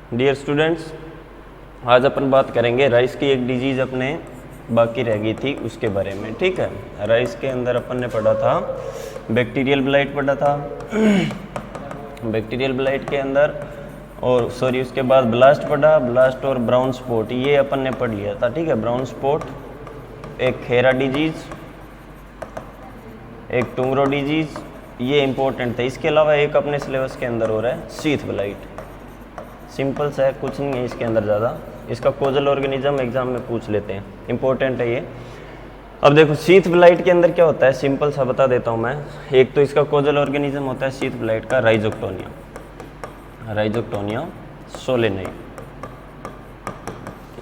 Dear students, आज अपन बात करेंगे राइस की एक डिजीज़ अपने बाकी रह गई थी उसके बारे में। ठीक है, राइस के अंदर अपन ने पढ़ा था बैक्टीरियल ब्लाइट पढ़ा था बैक्टीरियल ब्लाइट के अंदर, और सॉरी उसके बाद ब्लास्ट पढ़ा, ब्लास्ट और ब्राउन स्पॉट ये अपन ने पढ़ लिया था। ठीक है, ब्राउन स्पॉट, एक खेरा डिजीज़, एक टुंगरो डिजीज़, ये इंपॉर्टेंट था। इसके अलावा एक अपने सिलेबस के अंदर हो रहा है शीथ ब्लाइट। सिंपल सा है, कुछ नहीं है इसके अंदर ज़्यादा। इसका कोजल ऑर्गेनिज्म एग्जाम में पूछ लेते हैं, इंपॉर्टेंट है ये। अब देखो शीथ ब्लाइट के अंदर क्या होता है, सिंपल सा बता देता हूँ मैं। एक तो इसका कोजल ऑर्गेनिज्म होता है शीथ ब्लाइट का राइजोक्टोनिया सोलेनाई,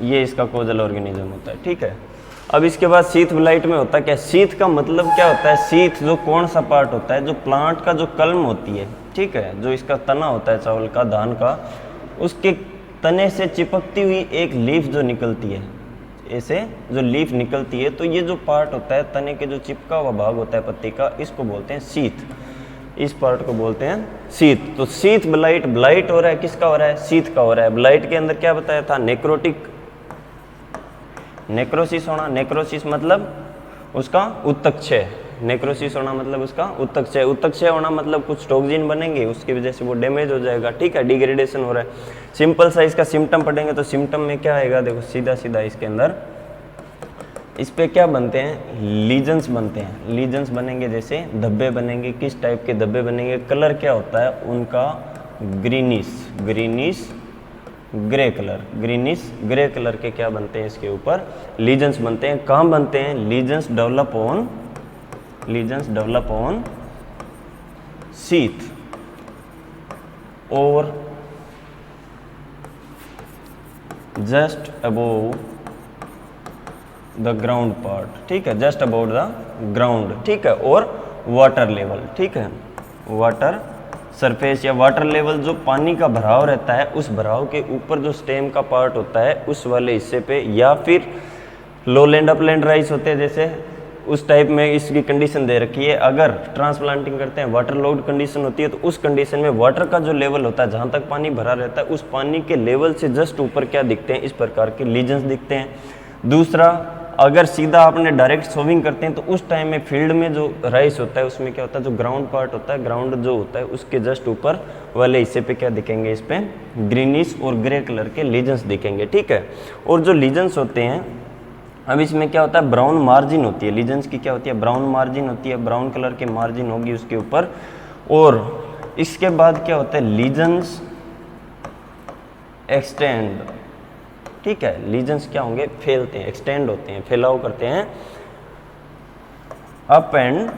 ये इसका कोजल ऑर्गेनिज्म होता है। ठीक है, अब इसके बाद शीथ ब्लाइट में होता है क्या, शीथ का मतलब क्या होता है, शीथ जो कौन सा पार्ट होता है, जो प्लांट का जो कलम होती है, ठीक है, जो इसका तना होता है चावल का, धान का, उसके तने से चिपकती हुई एक लीफ जो निकलती है, ऐसे जो लीफ निकलती है, तो ये जो पार्ट होता है तने के जो चिपका हुआ भाग होता है पत्ती का, इसको बोलते हैं शीथ। इस पार्ट को बोलते हैं शीथ। तो शीथ ब्लाइट, ब्लाइट हो रहा है किसका हो रहा है, शीथ का हो रहा है। ब्लाइट के अंदर क्या बताया था, नेक्रोटिक, नेक्रोसिस होना, नेक्रोसिस मतलब उसका उत्तकक्षय, नेक्रोसिस होना मतलब उसका उत्तकक्षय, उत्तकक्षय होना मतलब कुछ टॉक्सिन बनेंगे, उसकी वजह से वो डैमेज हो जाएगा। ठीक है, डिग्रेडेशन हो रहा है। सिंपल सा इसका सिम्टम पढ़ेंगे तो सिम्टम में क्या आएगा, देखो सीधा सीधा इसके अंदर इस पे क्या बनते हैं, लीजन्स बनते हैं। लीजन्स बनेंगे जैसे धब्बे बनेंगे, किस टाइप के धब्बे बनेंगे, कलर क्या होता है उनका, greenish grey colour, greenish grey colour के क्या बनते हैं, इसके ऊपर लीजन्स बनते हैं। कहाँ बनते हैं, लीजन्स डेवलप ऑन शीथ और just above the ground part. ठीक है, जस्ट अबाउट द ग्राउंड। ठीक है, और वाटर लेवल, ठीक है, वाटर सरफेस या वाटर लेवल, जो पानी का भराव रहता है उस भराव के ऊपर जो स्टेम का पार्ट होता है उस वाले हिस्से पे, या फिर लोलैंड अपलैंड राइस होते हैं जैसे, उस टाइप में इसकी कंडीशन दे रखी है। अगर ट्रांसप्लांटिंग करते हैं, वाटर लॉग्ड कंडीशन होती है, तो उस कंडीशन में वाटर का जो लेवल होता है, जहाँ तक पानी भरा रहता है, उस पानी के लेवल से जस्ट ऊपर क्या दिखते हैं, इस प्रकार के लीजन्स दिखते हैं। दूसरा, अगर सीधा आपने डायरेक्ट सोविंग करते हैं तो उस टाइम में फील्ड में जो राइस होता है उसमें क्या होता है, जो ग्राउंड पार्ट होता है, ग्राउंड जो होता है उसके जस्ट ऊपर वाले हिस्से पे क्या दिखेंगे, इस पे ग्रीनिश और ग्रे कलर के लीजन्स दिखेंगे। ठीक है, और जो लीजन्स होते हैं, अब इसमें क्या होता है, ब्राउन मार्जिन होती है, लीजन्स की क्या होती है, ब्राउन मार्जिन होती है, ब्राउन कलर की मार्जिन होगी उसके ऊपर। और इसके बाद क्या होता है, लीजन्स एक्सटेंड। ठीक है, लीजन्स क्या होंगे, फैलते हैं, एक्सटेंड होते हैं, फैलाव करते हैं, अप एंड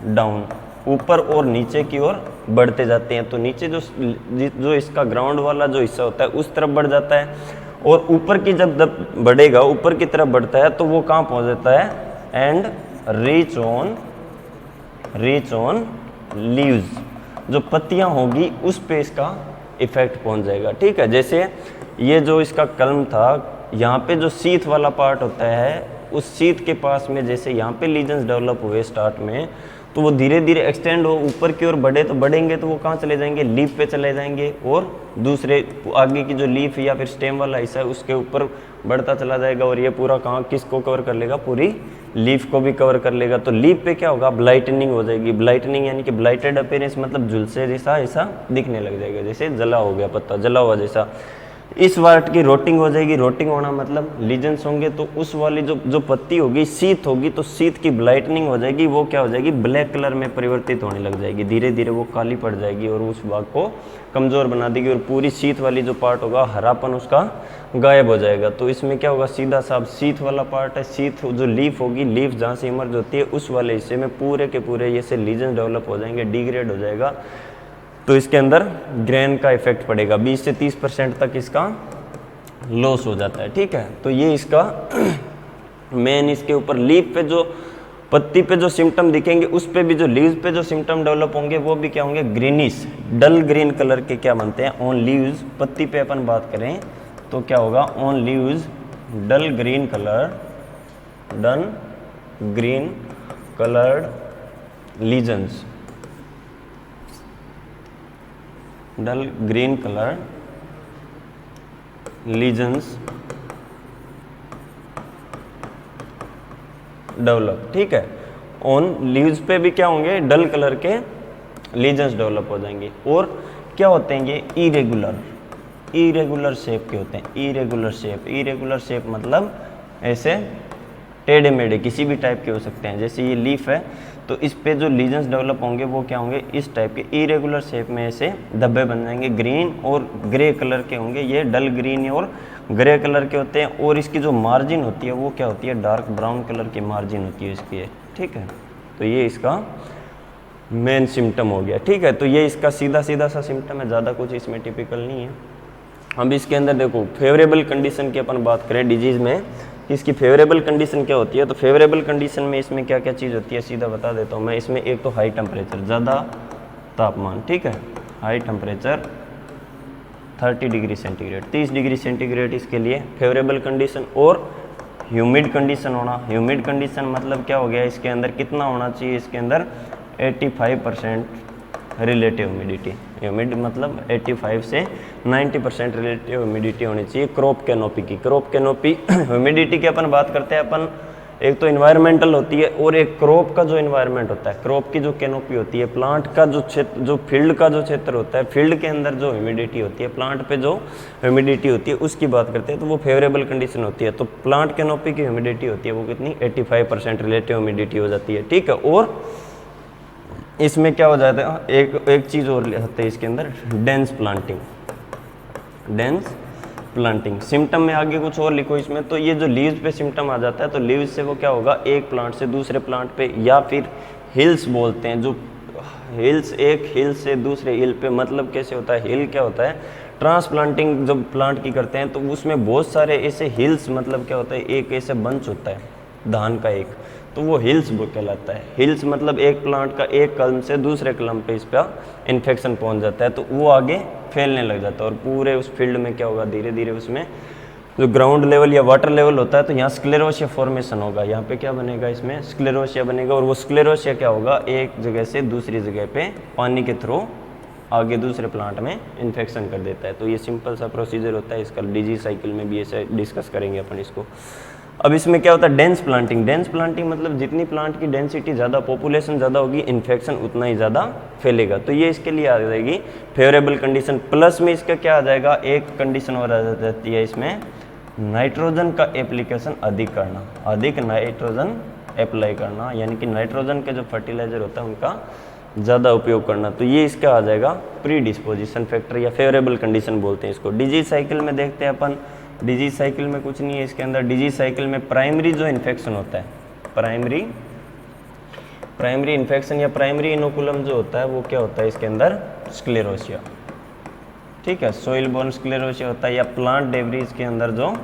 डाउन, ऊपर और नीचे की ओर बढ़ते जाते हैं। तो नीचे जो इसका ग्राउंड वाला जो हिस्सा होता है उस तरफ बढ़ जाता है, और ऊपर की जब बढ़ेगा, ऊपर की तरफ बढ़ता है, तो वो कहाँ पहुँच जाता है, एंड रीच ऑन लीव्स, जो पत्तियाँ होगी उस पे इसका इफेक्ट पहुँच जाएगा। ठीक है, जैसे ये जो इसका कलम था, यहाँ पे जो शीथ वाला पार्ट होता है, उस शीथ के पास में जैसे यहाँ पे लीजन्स डेवलप हुए स्टार्ट में, तो वो धीरे धीरे एक्सटेंड हो, ऊपर की ओर बढ़े, तो बढ़ेंगे तो वो कहाँ चले जाएंगे, लीफ पे चले जाएंगे, और दूसरे आगे की जो लीफ या फिर स्टेम वाला हिस्सा है उसके ऊपर बढ़ता चला जाएगा, और ये पूरा कहाँ किसको कवर कर लेगा, पूरी लीफ को भी कवर कर लेगा। तो लीफ पे क्या होगा, ब्लाइटनिंग हो जाएगी। ब्लाइटनिंग यानी कि ब्लाइटेड अपीयरेंस मतलब झुलसे जैसा ऐसा दिखने लग जाएगा, जैसे जला हो गया पत्ता, जला हुआ जैसा। इस पार्ट की रोटिंग हो जाएगी। रोटिंग होना मतलब लीजन्स होंगे, तो उस वाली जो पत्ती होगी, शीथ होगी, तो शीथ की ब्लाइटनिंग हो जाएगी, वो क्या हो जाएगी, ब्लैक कलर में परिवर्तित होने लग जाएगी, धीरे धीरे वो काली पड़ जाएगी और उस भाग को कमज़ोर बना देगी, और पूरी शीथ वाली जो पार्ट होगा, हरापन उसका गायब हो जाएगा। तो इसमें क्या होगा, सीधा सा शीथ वाला पार्ट है, शीथ जो लीफ होगी, लीफ जहाँ से इमर्ज होती है उस वाले हिस्से में पूरे के पूरे ये से लीजन्स डेवलप हो जाएंगे, डिग्रेड हो जाएगा, तो इसके अंदर ग्रेन का इफेक्ट पड़ेगा, 20 से 30% तक इसका लॉस हो जाता है। ठीक है, तो ये इसका मेन, इसके ऊपर लीफ पे जो पत्ती पे जो सिम्टम दिखेंगे, उस पे भी जो लीव्स पे जो सिम्टम डेवलप होंगे वो भी क्या होंगे, ग्रीनिश डल ग्रीन कलर के क्या बनते हैं, ऑन लीव्स। पत्ती पे अपन बात करें तो क्या होगा, on leaves dull green coloured lesions, dull green colour lesions develop, ठीक है। ऑन लीव्स पे भी क्या होंगे, डल कलर के लीजन्स डेवलप हो जाएंगे। और क्या होते हैं ये, इरेगुलर शेप के होते हैं। इरेगुलर शेप मतलब ऐसे टेढ़े मेढ़े किसी भी टाइप के हो सकते हैं। जैसे ये लीफ है तो इस पे जो लीजन्स डेवलप होंगे वो क्या होंगे, इस टाइप के इरेगुलर शेप में ऐसे धब्बे बन जाएंगे। ग्रीन और ग्रे कलर के होंगे, ये डल ग्रीन और ग्रे कलर के होते हैं। और इसकी जो मार्जिन होती है वो क्या होती है, डार्क ब्राउन कलर की मार्जिन होती है इसकी, ठीक है। तो ये इसका मेन सिम्टम हो गया, ठीक है। तो ये इसका सीधा सा सिम्टम है, ज़्यादा कुछ इसमें टिपिकल नहीं है। अब इसके अंदर देखो फेवरेबल कंडीशन की अपन बात करें डिजीज़ में, इसकी फेवरेबल कंडीशन क्या होती है। तो फेवरेबल कंडीशन में इसमें क्या क्या चीज़ होती है सीधा बता देता हूँ मैं। इसमें एक तो हाई टेम्परेचर, ज़्यादा तापमान, ठीक है। High temperature 30 degree centigrade, 30 degree centigrade इसके लिए फेवरेबल कंडीशन। और ह्यूमिड कंडीशन होना, ह्यूमिड कंडीशन मतलब क्या हो गया, इसके अंदर कितना होना चाहिए, इसके अंदर 85% रिलेटिव ह्यूमिडिटी। ह्यूमिड मतलब 85 से 90% रिलेटिव ह्यूमिडिटी होनी चाहिए क्रॉप कैनोपी की। क्रॉप कैनोपी ह्यूमिडिटी की अपन बात करते हैं अपन, एक तो इन्वायरमेंटल होती है और एक क्रॉप का जो इन्वायरमेंट होता है, क्रॉप की जो कैनोपी होती है, प्लांट का जो क्षेत्र, जो फील्ड का जो क्षेत्र होता है, फील्ड के अंदर जो ह्यूमिडिटी होती है, प्लांट पे जो ह्यूमिडिटी होती है उसकी बात करते हैं तो वो फेवरेबल कंडीशन होती है। तो प्लांट कैनोपी की ह्यूमिडिटी होती है वो कितनी, 85% रिलेटिव ह्यूमिडिटी हो जाती है, ठीक है। और इसमें क्या हो जाता है, एक चीज़ और होती है इसके अंदर, डेंस प्लांटिंग। सिम्टम में आगे कुछ और लिखो इसमें। तो ये जो लीव्स पे सिम्टम आ जाता है तो लीव्स से वो क्या होगा, एक प्लांट से दूसरे प्लांट पे, या फिर हिल्स बोलते हैं, जो हिल्स, एक हिल से दूसरे हिल पे, मतलब कैसे होता है, हिल क्या होता है, ट्रांसप्लांटिंग जब प्लांट की करते हैं तो उसमें बहुत सारे ऐसे हिल्स, मतलब क्या होता है, एक ऐसे बंच होता है धान का एक, तो वो हिल्स वो कहलाता है। हिल्स मतलब एक प्लांट का एक कलम से दूसरे कलम पे इस पर इन्फेक्शन पहुंच जाता है तो वो आगे फैलने लग जाता है और पूरे उस फील्ड में क्या होगा, धीरे धीरे उसमें जो ग्राउंड लेवल या वाटर लेवल होता है तो यहाँ स्क्लेरोसिया फॉर्मेशन होगा। यहाँ पे क्या बनेगा, इसमें स्क्लेरोसिया बनेगा। और वो स्क्लेरोसिया क्या होगा, एक जगह से दूसरी जगह पे पानी के थ्रू आगे दूसरे प्लांट में इन्फेक्शन कर देता है। तो ये सिंपल सा प्रोसीजर होता है इसका। डिजीज साइकिल में भी ऐसे डिस्कस करेंगे अपन इसको। अब इसमें क्या होता है, डेंस प्लांटिंग मतलब जितनी प्लांट की डेंसिटी ज़्यादा, पॉपुलेशन ज़्यादा होगी, इन्फेक्शन उतना ही ज़्यादा फैलेगा। तो ये इसके लिए आ जाएगी फेवरेबल कंडीशन। प्लस में इसका क्या आ जाएगा, एक कंडीशन और आ जाती है इसमें, नाइट्रोजन का एप्लीकेशन अधिक करना, अधिक नाइट्रोजन अप्लाई करना, यानी कि नाइट्रोजन के जो फर्टिलाइजर होता है उनका ज़्यादा उपयोग करना। तो ये इसका आ जाएगा प्री डिस्पोजिशन फैक्टर या फेवरेबल कंडीशन बोलते हैं इसको। डिजीज साइकिल में देखते हैं अपन, डिजीज साइकिल में कुछ नहीं है इसके अंदर। डिजीज साइकिल में प्राइमरी जो इन्फेक्शन होता है, प्राइमरी इन्फेक्शन या प्राइमरी इनोकुलम जो होता है वो क्या होता है इसके अंदर, स्क्लेरोसिया, ठीक है। सोइल बोर्न स्क्लेरोसिया होता है या प्लांट डेब्रीज के अंदर जो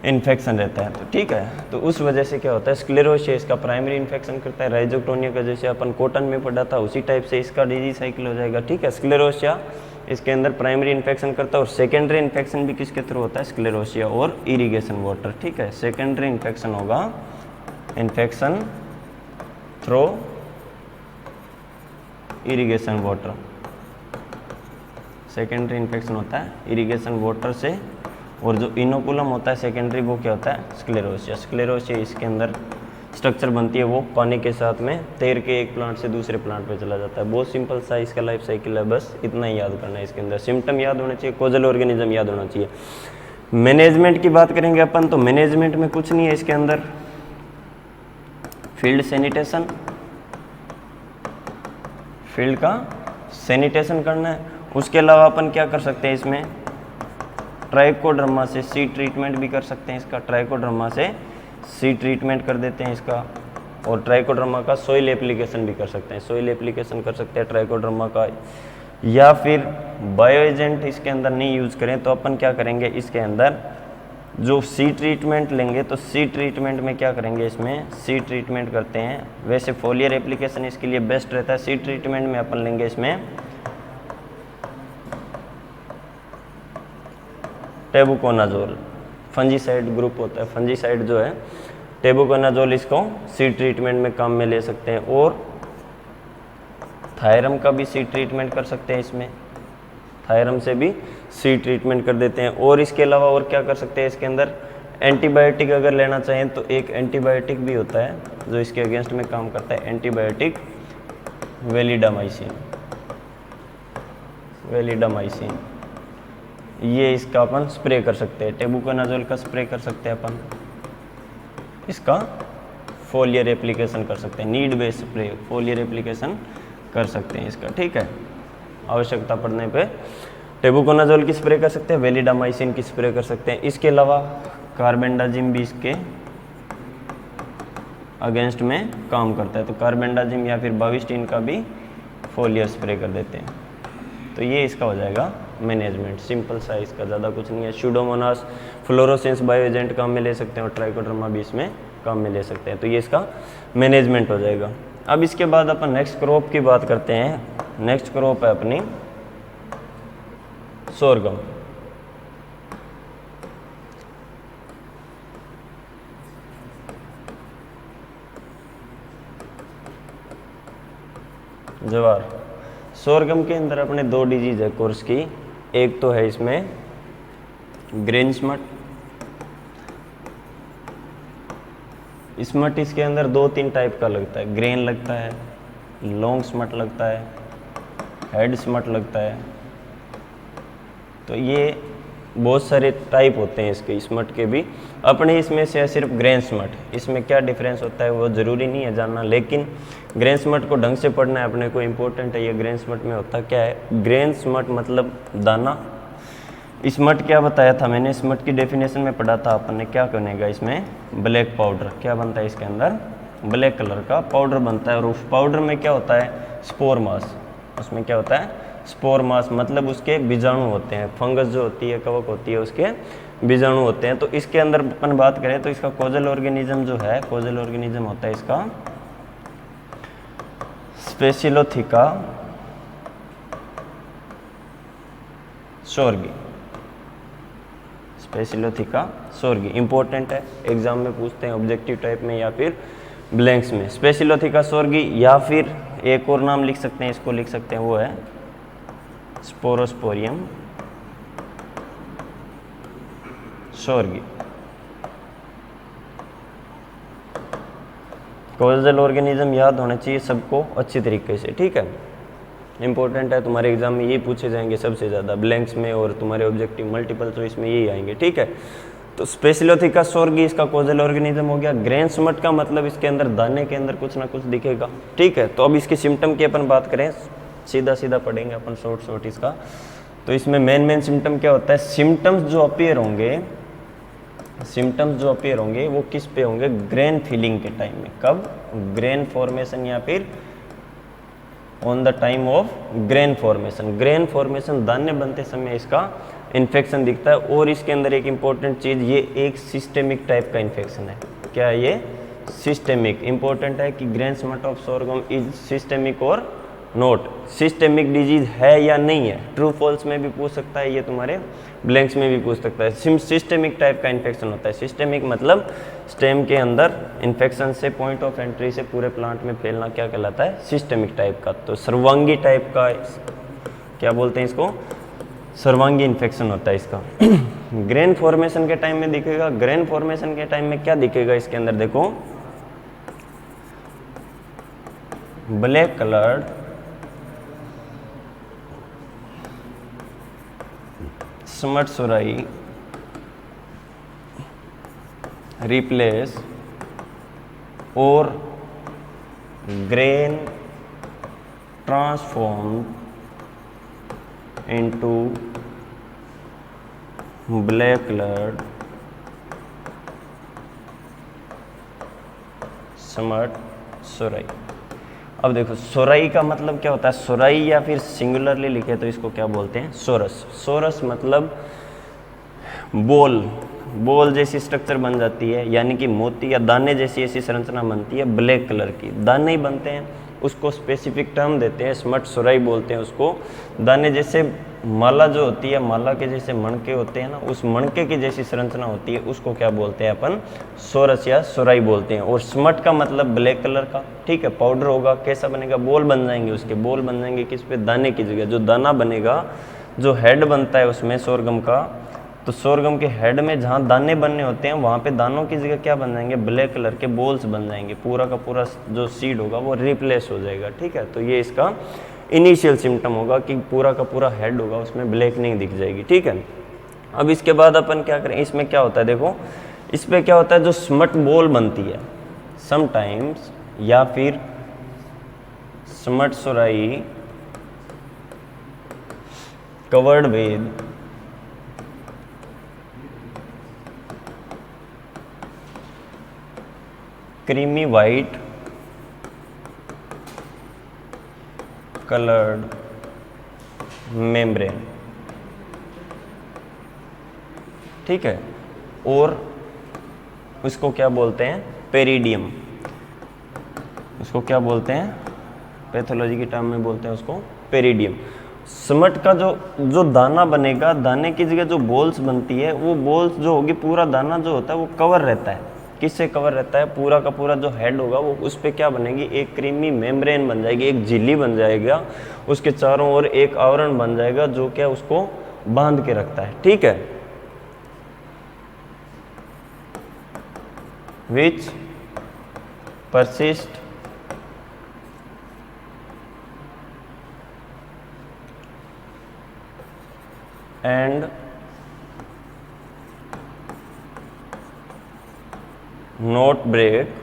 इन्फेक्शन रहता है, तो ठीक है। तो उस वजह से क्या होता है, स्क्लेरोसिया इसका प्राइमरी इन्फेक्शन करता है। राइजोक्टोनिया का जैसे अपन कॉटन में पढ़ा था उसी टाइप से इसका डिजीज साइकिल हो जाएगा, ठीक है। स्क्लेरोसिया इसके अंदर प्राइमरी इन्फेक्शन करता है और सेकेंडरी इन्फेक्शन भी किसके थ्रू होता है, स्क्लेरोसिया और इरिगेशन वाटर, ठीक है। सेकेंडरी इन्फेक्शन होगा infection through irrigation water, secondary infection होता है इरिगेशन वाटर से। और जो इनोकुलम होता है सेकेंडरी वो क्या होता है, स्क्लेरोसिया इसके अंदर स्ट्रक्चर बनती है, वो पानी के साथ में तैर के एक प्लांट से दूसरे प्लांट पे चला जाता है। बहुत सिंपल सा इसका लाइफ साइकिल है, बस इतना ही याद करना है इसके अंदर। सिम्टम याद होने चाहिए, कोजल ऑर्गेनिज्म याद होना चाहिए। मैनेजमेंट की बात करेंगे अपन तो मैनेजमेंट में कुछ नहीं है इसके अंदर। फील्ड सैनिटेशन, फील्ड का सैनिटेशन करना है। उसके अलावा अपन क्या कर सकते हैं इसमें, ट्राइकोडर्मा से सीड ट्रीटमेंट भी कर सकते हैं इसका। ट्राइकोडर्मा से सीड ट्रीटमेंट कर देते हैं इसका। और ट्राइकोडर्मा का सोइल एप्लीकेशन भी कर सकते हैं, सोइल एप्लीकेशन कर सकते हैं ट्राइकोडर्मा का। या फिर बायो एजेंट इसके अंदर नहीं यूज़ करें तो अपन क्या करेंगे, इसके अंदर जो सीड ट्रीटमेंट लेंगे तो सीड ट्रीटमेंट में क्या करेंगे, इसमें सीड ट्रीटमेंट करते हैं। वैसे फोलियर एप्लीकेशन इसके लिए बेस्ट रहता है। सीड ट्रीटमेंट में अपन लेंगे इसमें टेबुकोनाजोल, फंजीसाइड ग्रुप होता है, फंजीसाइड जो है टेबुकोनाजोल, इसको सीड ट्रीटमेंट में काम में ले सकते हैं। और थायरम का भी सीड ट्रीटमेंट कर सकते हैं इसमें। थायरम से भी सी ट्रीटमेंट कर देते हैं। और इसके अलावा और क्या कर सकते हैं इसके अंदर, एंटीबायोटिक अगर लेना चाहें तो एक एंटीबायोटिक भी होता है जो इसके अगेंस्ट में काम करता है, एंटीबायोटिक वेलिडामाइसिन। वेलिडामाइसिन ये इसका अपन स्प्रे कर सकते हैं, टेबुकोनाजोल का स्प्रे कर सकते हैं अपन, इसका फोलियर एप्लीकेशन कर सकते हैं, नीड बेस्ड स्प्रे फोलियर एप्लीकेशन कर सकते हैं इसका, ठीक है। आवश्यकता पड़ने पे टेबुकोनाजोल की स्प्रे कर सकते हैं, वेलिडामाइसिन की स्प्रे कर सकते हैं। इसके अलावा कार्बेंडाजिम भी इसके अगेंस्ट में काम करता है, तो कार्बेंडाजिम या फिर बाविस्टीन का भी फोलियर स्प्रे कर देते हैं। तो ये इसका हो जाएगा मैनेजमेंट, सिंपल सा, इसका ज़्यादा कुछ नहीं है। स्यूडोमोनास फ्लोरोसेंस बायो एजेंट काम में ले सकते हैं और ट्राइकोडर्मा भी इसमें काम में ले सकते हैं, तो ये इसका मैनेजमेंट हो जाएगा। अब इसके बाद अपन नेक्स्ट क्रॉप की बात करते हैं। नेक्स्ट क्रॉप है अपनी सोरगम। जवार। सोरगम के अंदर अपने दो डिजीज है कोर्स की, एक तो है इसमें ग्रेन स्मट। स्मट इसके अंदर 2-3 टाइप का लगता है, ग्रेन लगता है, लॉन्ग स्मट लगता है, हेड स्मट लगता है। तो ये बहुत सारे टाइप होते हैं इसके स्मट के भी। अपने इसमें से है सिर्फ ग्रेन स्मट, इसमें क्या डिफरेंस होता है वो ज़रूरी नहीं है जानना, लेकिन ग्रेन स्मट को ढंग से पढ़ना है अपने को, इम्पोर्टेंट है ये। ग्रेन स्मट में होता क्या है, ग्रेन स्मट मतलब दाना। स्मट क्या बताया था मैंने, स्मट की डेफिनेशन में पढ़ा था अपन ने, क्या बनेगा इसमें, ब्लैक पाउडर। क्या बनता है इसके अंदर, ब्लैक कलर का पाउडर बनता है। और उस पाउडर में क्या होता है, स्पोर मास। उसमें क्या होता है, स्पोर मास, मतलब उसके बीजाणु होते हैं। फंगस जो होती है, कवक होती है, उसके बीजाणु होते हैं। तो इसके अंदर अपन बात करें तो इसका कोजल ऑर्गेनिज्म जो है, कोजल ऑर्गेनिज्म होता है इसका स्पेसिलोथिका सोर्गी। स्पेसिलोथिका सोर्गी इंपॉर्टेंट है, एग्जाम में पूछते हैं ऑब्जेक्टिव टाइप में या फिर ब्लैंक्स में। स्पेसिलोथिका सोर्गी, या फिर एक और नाम लिख सकते हैं, इसको लिख सकते हैं, वो है स्पोरोस्पोरियम सोर्गी। कोजल ऑर्गेनिज्म याद होना चाहिए सबको अच्छी तरीके से, ठीक है, इंपॉर्टेंट है। तुम्हारे एग्जाम में ये पूछे जाएंगे सबसे ज़्यादा ब्लैंक्स में, और तुम्हारे ऑब्जेक्टिव मल्टीपल चॉइस में यही आएंगे, ठीक है। तो स्पेसिलोथिका सोर्गी इसका कोजल ऑर्गेनिज्म हो गया। ग्रेन स्मट का मतलब इसके अंदर दाने के अंदर कुछ ना कुछ दिखेगा, ठीक है। तो अब इसके सिम्टम की अपन बात करें, सीधा सीधा पढ़ेंगे अपन शॉर्ट इसका। तो इसमें मेन सिम्टम क्या होता है, सिम्टम्स जो अपीयर होंगे वो किस पे होंगे, ग्रेन फिलिंग के टाइम में। कब, ग्रेन फॉर्मेशन या फिर on the time of grain formation. Grain formation दाने बनते समय इसका इन्फेक्शन दिखता है। और इसके अंदर एक इंपॉर्टेंट चीज़, ये एक सिस्टेमिक टाइप का इन्फेक्शन है। क्या है ये, सिस्टेमिक। इंपॉर्टेंट है कि grain smut of sorghum is systemic और नोट, सिस्टेमिक डिजीज है या नहीं है, ट्रू फॉल्स में भी पूछ सकता है, ये तुम्हारे ब्लैंक्स में भी पूछ सकता है। सिस्टेमिक टाइप का इन्फेक्शन होता है। सिस्टेमिक मतलब स्टेम के अंदर इन्फेक्शन से पॉइंट ऑफ एंट्री से पूरे प्लांट में फैलना क्या कहलाता है, सिस्टेमिक टाइप का। तो सर्वांगी टाइप का क्या बोलते हैं इसको, सर्वांगी इन्फेक्शन होता है इसका। ग्रेन फॉर्मेशन के टाइम में दिखेगा। ग्रेन फॉर्मेशन के टाइम में क्या दिखेगा इसके अंदर, देखो black coloured smut sori replace और grain transform into black coloured smut sori. अब देखो सोराई का मतलब क्या होता है, सोराई या फिर सिंगुलरली लिखे तो इसको क्या बोलते हैं, सोरस। सोरस मतलब बॉल जैसी स्ट्रक्चर बन जाती है, यानी कि मोती या दाने जैसी ऐसी संरचना बनती है ब्लैक कलर की। दाने ही बनते हैं, उसको स्पेसिफिक टर्म देते हैं, स्मट सोराई बोलते हैं उसको। दाने जैसे माला जो होती है, माला के जैसे मणके होते हैं ना, उस मणके की जैसी संरचना होती है, उसको क्या बोलते हैं अपन, सोरस या सोराई बोलते हैं। और स्मट का मतलब ब्लैक कलर का, ठीक है, पाउडर होगा। कैसा बनेगा, बॉल बन जाएंगे उसके, बॉल बन जाएंगे किस पे, दाने की जगह। जो दाना बनेगा, जो हेड बनता है उसमें सोरगम का, तो सोरगम के हेड में जहाँ दाने बनने होते हैं वहाँ पे दानों की जगह क्या बन जाएंगे, ब्लैक कलर के बॉल्स बन जाएंगे, पूरा का पूरा जो सीड होगा वो रिप्लेस हो जाएगा। ठीक है, तो ये इसका इनिशियल सिम्टम होगा कि पूरा का पूरा हेड होगा उसमें ब्लैकनिंग दिख जाएगी। ठीक है, अब इसके बाद अपन क्या करें, इसमें क्या होता है देखो, इस पर क्या होता है, जो स्मट बॉल बनती है समटाइम्स, या फिर smut sori covered with creamy white coloured membrane. ठीक है, और उसको क्या बोलते हैं, पेरिडियम। उसको क्या बोलते हैं, पैथोलॉजी की टर्म में बोलते हैं उसको पेरिडियम। स्मट का जो दाना बनेगा, दाने की जगह जो बॉल्स बनती है, वो बॉल्स जो होगी, पूरा दाना जो होता है वो कवर रहता है, किससे कवर रहता है, पूरा का पूरा जो हेड होगा वो उस पर क्या बनेगी, एक क्रीमी मेम्ब्रेन बन जाएगी, एक झिल्ली बन जाएगा, उसके चारों ओर एक आवरण बन जाएगा जो क्या उसको बांध के रखता है। ठीक है, which persist and not break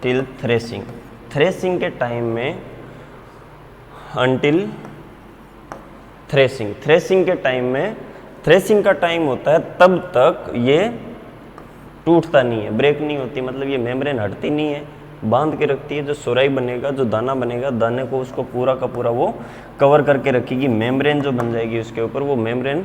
till threshing। Threshing के टाइम में until थ्रेसिंग, थ्रेसिंग के टाइम में, थ्रेसिंग का टाइम होता है तब तक ये टूटता नहीं है, ब्रेक नहीं होती, मतलब ये मेम्ब्रेन हटती नहीं है, बांध के रखती है। जो सुराई बनेगा, जो दाना बनेगा, दाने को उसको पूरा का पूरा वो कवर करके रखेगी, मेम्ब्रेन जो बन जाएगी उसके ऊपर, वो मेम्ब्रेन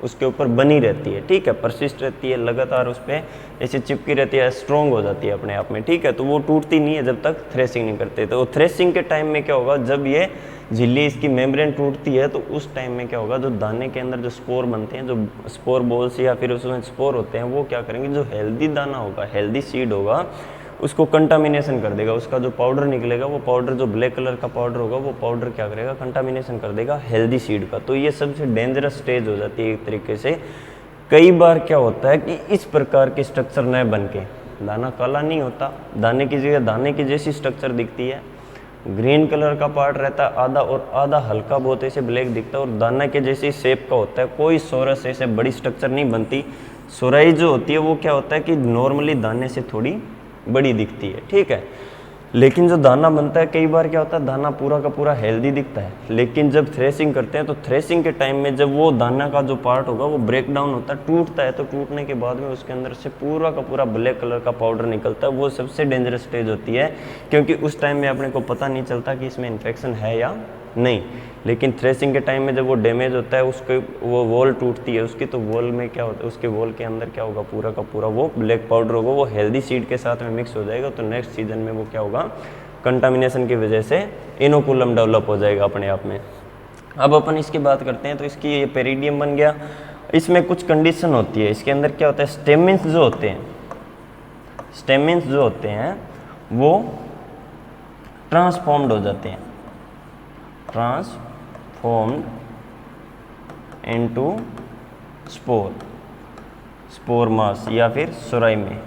उसके ऊपर बनी रहती है। ठीक है, परसिस्ट रहती है, लगातार उस पर ऐसे चिपकी रहती है, स्ट्रॉन्ग हो जाती है अपने आप में। ठीक है, तो वो टूटती नहीं है जब तक थ्रेसिंग नहीं करते। तो थ्रेसिंग के टाइम में क्या होगा, जब ये झिल्ली इसकी मेम्ब्रेन टूटती है तो उस टाइम में क्या होगा, जो दाने के अंदर जो स्पोर बनते हैं, जो स्पोर बॉल्स या फिर उसमें स्पोर होते हैं, वो क्या करेंगे, जो हेल्दी दाना होगा, हेल्दी सीड होगा, उसको कंटामिनेशन कर देगा। उसका जो पाउडर निकलेगा, वो पाउडर जो ब्लैक कलर का पाउडर होगा, वो पाउडर क्या करेगा, कंटामिनेशन कर देगा हेल्दी सीड का। तो ये सबसे डेंजरस स्टेज हो जाती है एक तरीके से। कई बार क्या होता है कि इस प्रकार के स्ट्रक्चर न बन के, दाना काला नहीं होता, दाने की जगह दाने की जैसी स्ट्रक्चर दिखती है, ग्रीन कलर का पार्ट रहता है आधा, और आधा हल्का बहुत ऐसे ब्लैक दिखता है, और दाना के जैसी शेप का होता है, कोई सोरस ऐसे बड़ी स्ट्रक्चर नहीं बनती। सुराई जो होती है वो क्या होता है कि नॉर्मली दाने से थोड़ी बड़ी दिखती है। ठीक है, लेकिन जो दाना बनता है, कई बार क्या होता है, दाना पूरा का पूरा हेल्दी दिखता है, लेकिन जब थ्रेसिंग करते हैं तो थ्रेसिंग के टाइम में जब वो दाना का जो पार्ट होगा वो ब्रेक डाउन होता है, टूटता है, तो टूटने के बाद में उसके अंदर से पूरा का पूरा ब्लैक कलर का पाउडर निकलता है। वो सबसे डेंजरस स्टेज होती है, क्योंकि उस टाइम में अपने को पता नहीं चलता कि इसमें इन्फेक्शन है या नहीं। लेकिन थ्रेसिंग के टाइम में जब वो डैमेज होता है, उसके वो वॉल टूटती है उसकी, तो वॉल में क्या होता है, उसके वॉल के अंदर क्या होगा, पूरा का पूरा वो ब्लैक पाउडर होगा, वो हेल्दी सीड के साथ में मिक्स हो जाएगा। तो नेक्स्ट सीजन में वो क्या होगा, कंटामिनेशन की वजह से इनोकुलम डेवलप हो जाएगा अपने आप में। अब अपन इसकी बात करते हैं, तो इसकी ये पेरिडियम बन गया। इसमें कुछ कंडीशन होती है, इसके अंदर क्या होता है, स्टेमिन्स जो होते हैं, स्टेमिन्स जो होते हैं वो ट्रांसफॉर्म्ड हो जाते हैं, ट्रांसफॉर्म्ड इनटू स्पोर, स्पोर मास या फिर सुराई में।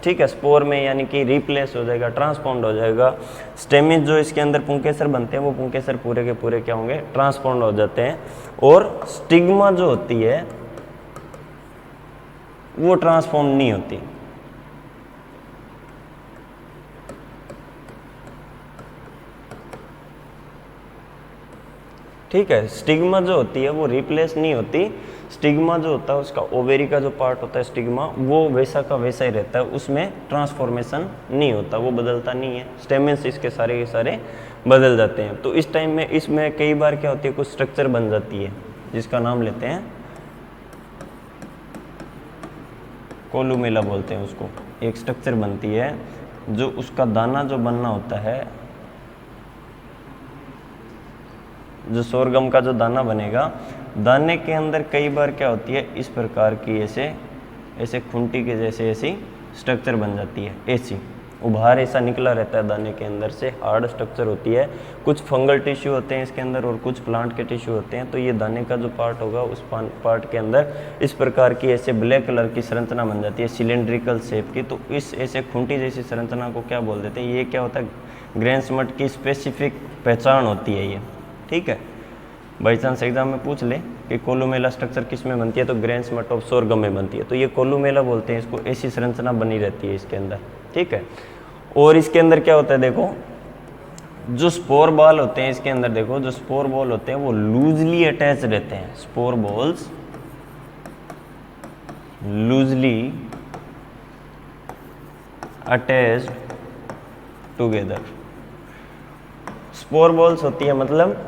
ठीक है, स्पोर में यानी कि रिप्लेस हो जाएगा, ट्रांसफॉर्म्ड हो जाएगा। स्टेमिन जो इसके अंदर पुंकेसर बनते हैं, वो पुंकेसर पूरे के पूरे क्या होंगे, ट्रांसफॉर्म्ड हो जाते हैं। और स्टिग्मा जो होती है वो ट्रांसफॉर्म नहीं होती। ठीक है, स्टिग्मा जो होती है वो रिप्लेस नहीं होती। स्टिग्मा जो होता है उसका ओवेरी का जो पार्ट होता है स्टिग्मा, वो वैसा का वैसा ही रहता है, उसमें ट्रांसफॉर्मेशन नहीं होता, वो बदलता नहीं है। स्टेमेंस इसके सारे के सारे बदल जाते हैं। तो इस टाइम में इसमें कई बार क्या होती है, कुछ स्ट्रक्चर बन जाती है जिसका नाम लेते हैं कोलुमेला बोलते हैं उसको। एक स्ट्रक्चर बनती है जो उसका दाना जो बनना होता है, जो सोरगम का जो दाना बनेगा, दाने के अंदर कई बार क्या होती है, इस प्रकार की ऐसे ऐसे खुंटी के जैसे ऐसी स्ट्रक्चर बन जाती है ऐसी। उभार ऐसा निकला रहता है दाने के अंदर से, हार्ड स्ट्रक्चर होती है। कुछ फंगल टिश्यू होते हैं इसके अंदर और कुछ प्लांट के टिश्यू होते हैं। तो ये दाने का जो पार्ट होगा उस पार्ट के अंदर इस प्रकार की ऐसे ब्लैक कलर की संरचना बन जाती है, सिलेंड्रिकल शेप की। तो इस ऐसे खूंटी जैसी संरचना को क्या बोल देते हैं, ये क्या होता है, ग्रेन स्मट की स्पेसिफिक पहचान होती है ये, ठीक है। बाई चांस एग्जाम में पूछ ले कि कोलुमेला स्ट्रक्चर किस में बनती है, तो ग्रेन स्मट ऑफ सोरगम में बनती है। तो ये कोलुमेला बोलते हैं इसको, ऐसी संरचना बनी रहती है इसके अंदर, ठीक है। और इसके अंदर क्या होता है, देखो जो स्पोर बॉल होते हैं इसके अंदर, देखो जो स्पोर बॉल होते हैं वो लूजली अटैच रहते हैं। Spore balls loosely attached together. Spore balls होती है मतलब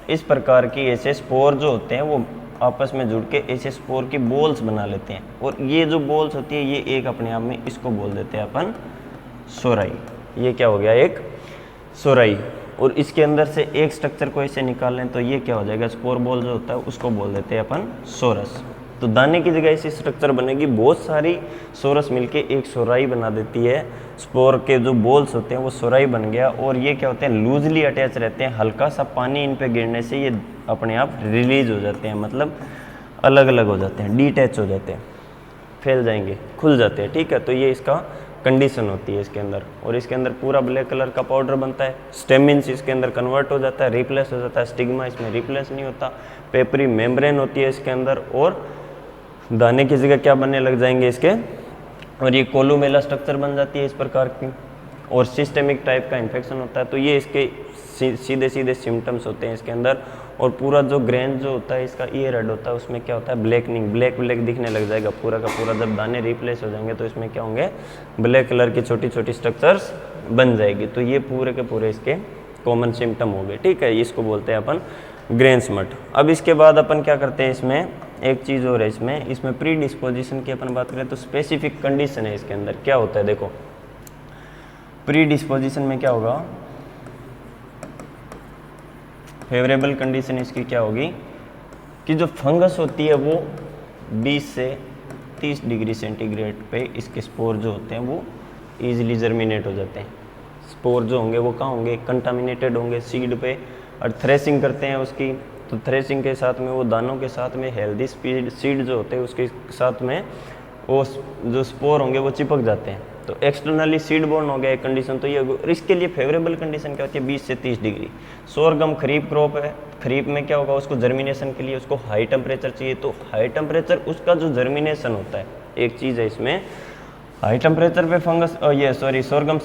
इस प्रकार की ऐसे स्पोर जो होते हैं वो आपस में जुड़ के ऐसे स्पोर की बॉल्स बना लेते हैं। और ये जो बॉल्स होती है ये एक अपने आप में, इसको बोल देते हैं अपन सोराई। ये क्या हो गया, एक सोराई। और इसके अंदर से एक स्ट्रक्चर को ऐसे निकाल लें तो ये क्या हो जाएगा, स्पोर बॉल जो होता है उसको बोल देते हैं अपन सोरस। तो दाने की जगह ऐसी स्ट्रक्चर बनेगी, बहुत सारी सोरस मिलके एक सोराई बना देती है। स्पोर के जो बॉल्स होते हैं वो सोराई बन गया। और ये क्या होते हैं, लूजली अटैच रहते हैं। हल्का सा पानी इन पे गिरने से ये अपने आप रिलीज हो जाते हैं, मतलब अलग अलग हो जाते हैं, डिटैच हो जाते हैं, फैल जाएंगे, खुल जाते हैं, ठीक है। तो ये इसका कंडीशन होती है इसके अंदर। और इसके अंदर पूरा ब्लैक कलर का पाउडर बनता है। स्टेमिन्स इसके अंदर कन्वर्ट हो जाता है, रिप्लेस हो जाता है। स्टिग्मा इसमें रिप्लेस नहीं होता। पेपरी मेम्ब्रेन होती है इसके अंदर, और दाने की जगह क्या बनने लग जाएंगे इसके, और ये कोलुमेला स्ट्रक्चर बन जाती है इस प्रकार की। और सिस्टेमिक टाइप का इन्फेक्शन होता है। तो ये इसके सीधे सीधे सिम्टम्स होते हैं इसके अंदर। और पूरा जो ग्रेन जो होता है इसका ईयर हेड होता है उसमें क्या होता है, ब्लैकनिंग, ब्लैक ब्लैक दिखने लग जाएगा पूरा का पूरा। जब दाने रिप्लेस हो जाएंगे तो इसमें क्या होंगे, ब्लैक कलर की छोटी छोटी स्ट्रक्चर्स बन जाएगी। तो ये पूरे के पूरे इसके कॉमन सिम्टम हो गए, ठीक है। इसको बोलते हैं अपन ग्रेन स्मट। अब इसके बाद अपन क्या करते हैं, इसमें एक चीज़ और है, इसमें प्री डिस्पोजिशन की अपन बात करें तो स्पेसिफिक कंडीशन है इसके अंदर। क्या होता है, देखो प्री डिस्पोजिशन में क्या होगा, फेवरेबल कंडीशन इसकी क्या होगी कि जो फंगस होती है वो 20 से 30 डिग्री सेंटीग्रेड पे इसके स्पोर जो होते हैं वो ईजिली जर्मिनेट हो जाते हैं। स्पोर जो होंगे वो कहाँ होंगे, कंटामिनेटेड होंगे सीड पे। और थ्रेसिंग करते हैं उसकी, तो थ्रेसिंग के साथ में वो दानों के साथ में हेल्दी सीड जो होते हैं उसके साथ में वो जो स्पोर होंगे वो चिपक जाते हैं। तो एक्सटर्नली सीड बोर्न हो गया एक कंडीशन। तो ये इसके लिए फेवरेबल कंडीशन क्या होती है, 20 से 30 डिग्री। सोरगम खरीफ क्रॉप है, खरीफ में क्या होगा, उसको जर्मिनेशन के लिए उसको हाई टेम्परेचर चाहिए। तो हाई टेम्परेचर उसका जो जर्मिनेशन होता है, एक चीज़ है इसमें, हाई टेम्परेचर पे फंगस सोरगम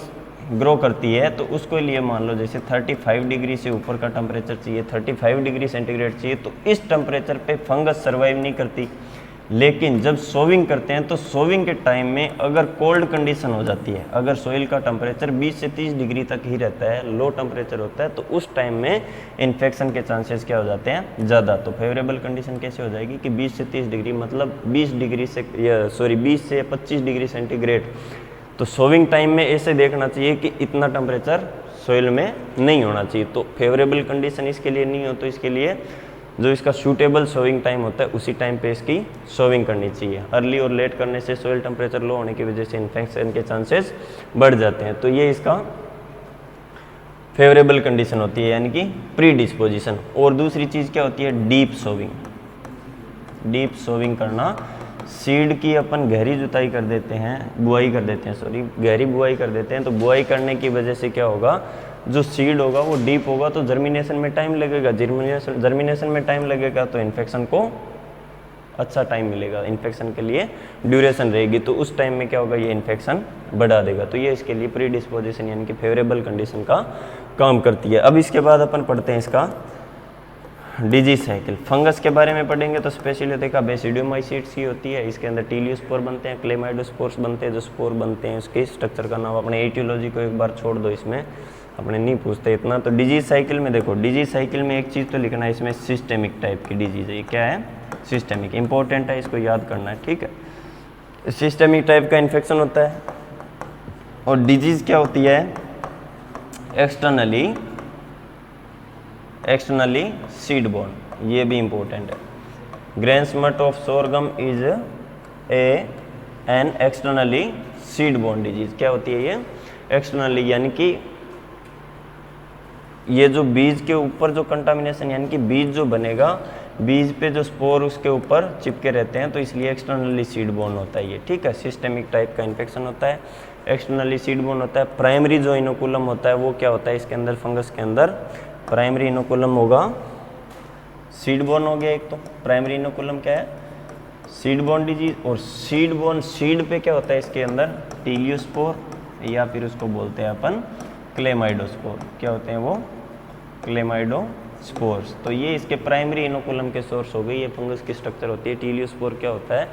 ग्रो करती है। तो उसके लिए मान लो जैसे 35 डिग्री से ऊपर का टेम्परेचर चाहिए, 35 डिग्री सेंटीग्रेड चाहिए। तो इस टेम्परेचर पे फंगस सर्वाइव नहीं करती। लेकिन जब सोविंग करते हैं तो सोविंग के टाइम में अगर कोल्ड कंडीशन हो जाती है, अगर सोइल का टेम्परेचर 20 से 30 डिग्री तक ही रहता है, लो टेम्परेचर होता है, तो उस टाइम में इन्फेक्शन के चांसेस क्या हो जाते हैं, ज़्यादा। तो फेवरेबल कंडीशन कैसे हो जाएगी कि 20 से 30 डिग्री मतलब 20 से 25 डिग्री सेंटीग्रेड। तो सोविंग टाइम में ऐसे देखना चाहिए कि इतना टेम्परेचर सोइल में नहीं होना चाहिए। तो फेवरेबल कंडीशन इसके लिए नहीं हो तो इसके लिए जो इसका सूटेबल सोविंग टाइम होता है उसी टाइम पे इसकी सोविंग करनी चाहिए। अर्ली और लेट करने से सोइल टेम्परेचर लो होने की वजह से इन्फेक्शन के चांसेस बढ़ जाते हैं। तो ये इसका फेवरेबल कंडीशन होती है, यानी कि प्री डिस्पोजिशन। और दूसरी चीज़ क्या होती है, डीप सोविंग। डीप सोविंग करना, सीड की अपन गहरी जुताई कर देते हैं, बुआई कर देते हैं, गहरी बुआई कर देते हैं। तो बुआई करने की वजह से क्या होगा, जो सीड होगा वो डीप होगा तो जर्मिनेशन में टाइम लगेगा। जर्मिनेशन में टाइम लगेगा तो इन्फेक्शन को अच्छा टाइम मिलेगा, इन्फेक्शन के लिए ड्यूरेशन रहेगी। तो उस टाइम में क्या होगा, ये इन्फेक्शन बढ़ा देगा। तो ये इसके लिए प्री डिस्पोजिशन यानी कि फेवरेबल कंडीशन का काम करती है। अब इसके बाद अपन पढ़ते हैं इसका डिजीज साइकिल। फंगस के बारे में पढ़ेंगे तो स्पेशली देखा बेसिडियोमाइसीट्स की होती है। इसके अंदर टीलियोस्पोर बनते हैं, क्लेमाइडोस्पोर्स बनते हैं। जो स्पोर बनते हैं उसके स्ट्रक्चर का नाम, अपने एटियोलॉजी को एक बार छोड़ दो, इसमें अपने नहीं पूछते इतना। तो डिजीज साइकिल में देखो, डिजीज साइकिल में एक चीज़ तो लिखना है, इसमें सिस्टेमिक टाइप की डिजीज है। ये क्या है, सिस्टेमिक, इंपॉर्टेंट है, इसको याद करना है, ठीक है। सिस्टेमिक टाइप का इन्फेक्शन होता है। और डिजीज क्या होती है, एक्सटर्नली सीड बोर्न, ये भी इंपॉर्टेंट है। Grain smut of sorghum is an externally seed borne disease. क्या होती है ये, एक्सटर्नली, यानी कि ये जो बीज के ऊपर जो कंटामिनेशन यानी कि बीज जो बनेगा, बीज पे जो स्पोर उसके ऊपर चिपके रहते हैं, तो इसलिए एक्सटर्नली सीड बोर्न होता है ये, ठीक है। सिस्टेमिक टाइप का इन्फेक्शन होता है, एक्सटर्नली सीड बोर्न होता है। प्राइमरी जो इनोकुलम होता है वो क्या होता है इसके अंदर, फंगस के अंदर प्राइमरी इनोकुलम होगा, सीड बोर्न हो गया एक। तो प्राइमरी इनोकुलम क्या है, सीड बोर्न डिजीज। और सीड बोर्न, सीड पे क्या होता है इसके अंदर, टीलियोस्पोर या फिर उसको बोलते हैं अपन क्लेमाइडोस्पोर। क्या होते हैं वो, क्लेमाइडोस्पोर्स। तो ये इसके प्राइमरी इनोकुलम के सोर्स हो गई। ये फंगस की स्ट्रक्चर होती है। टीलियोस्पोर क्या होता है,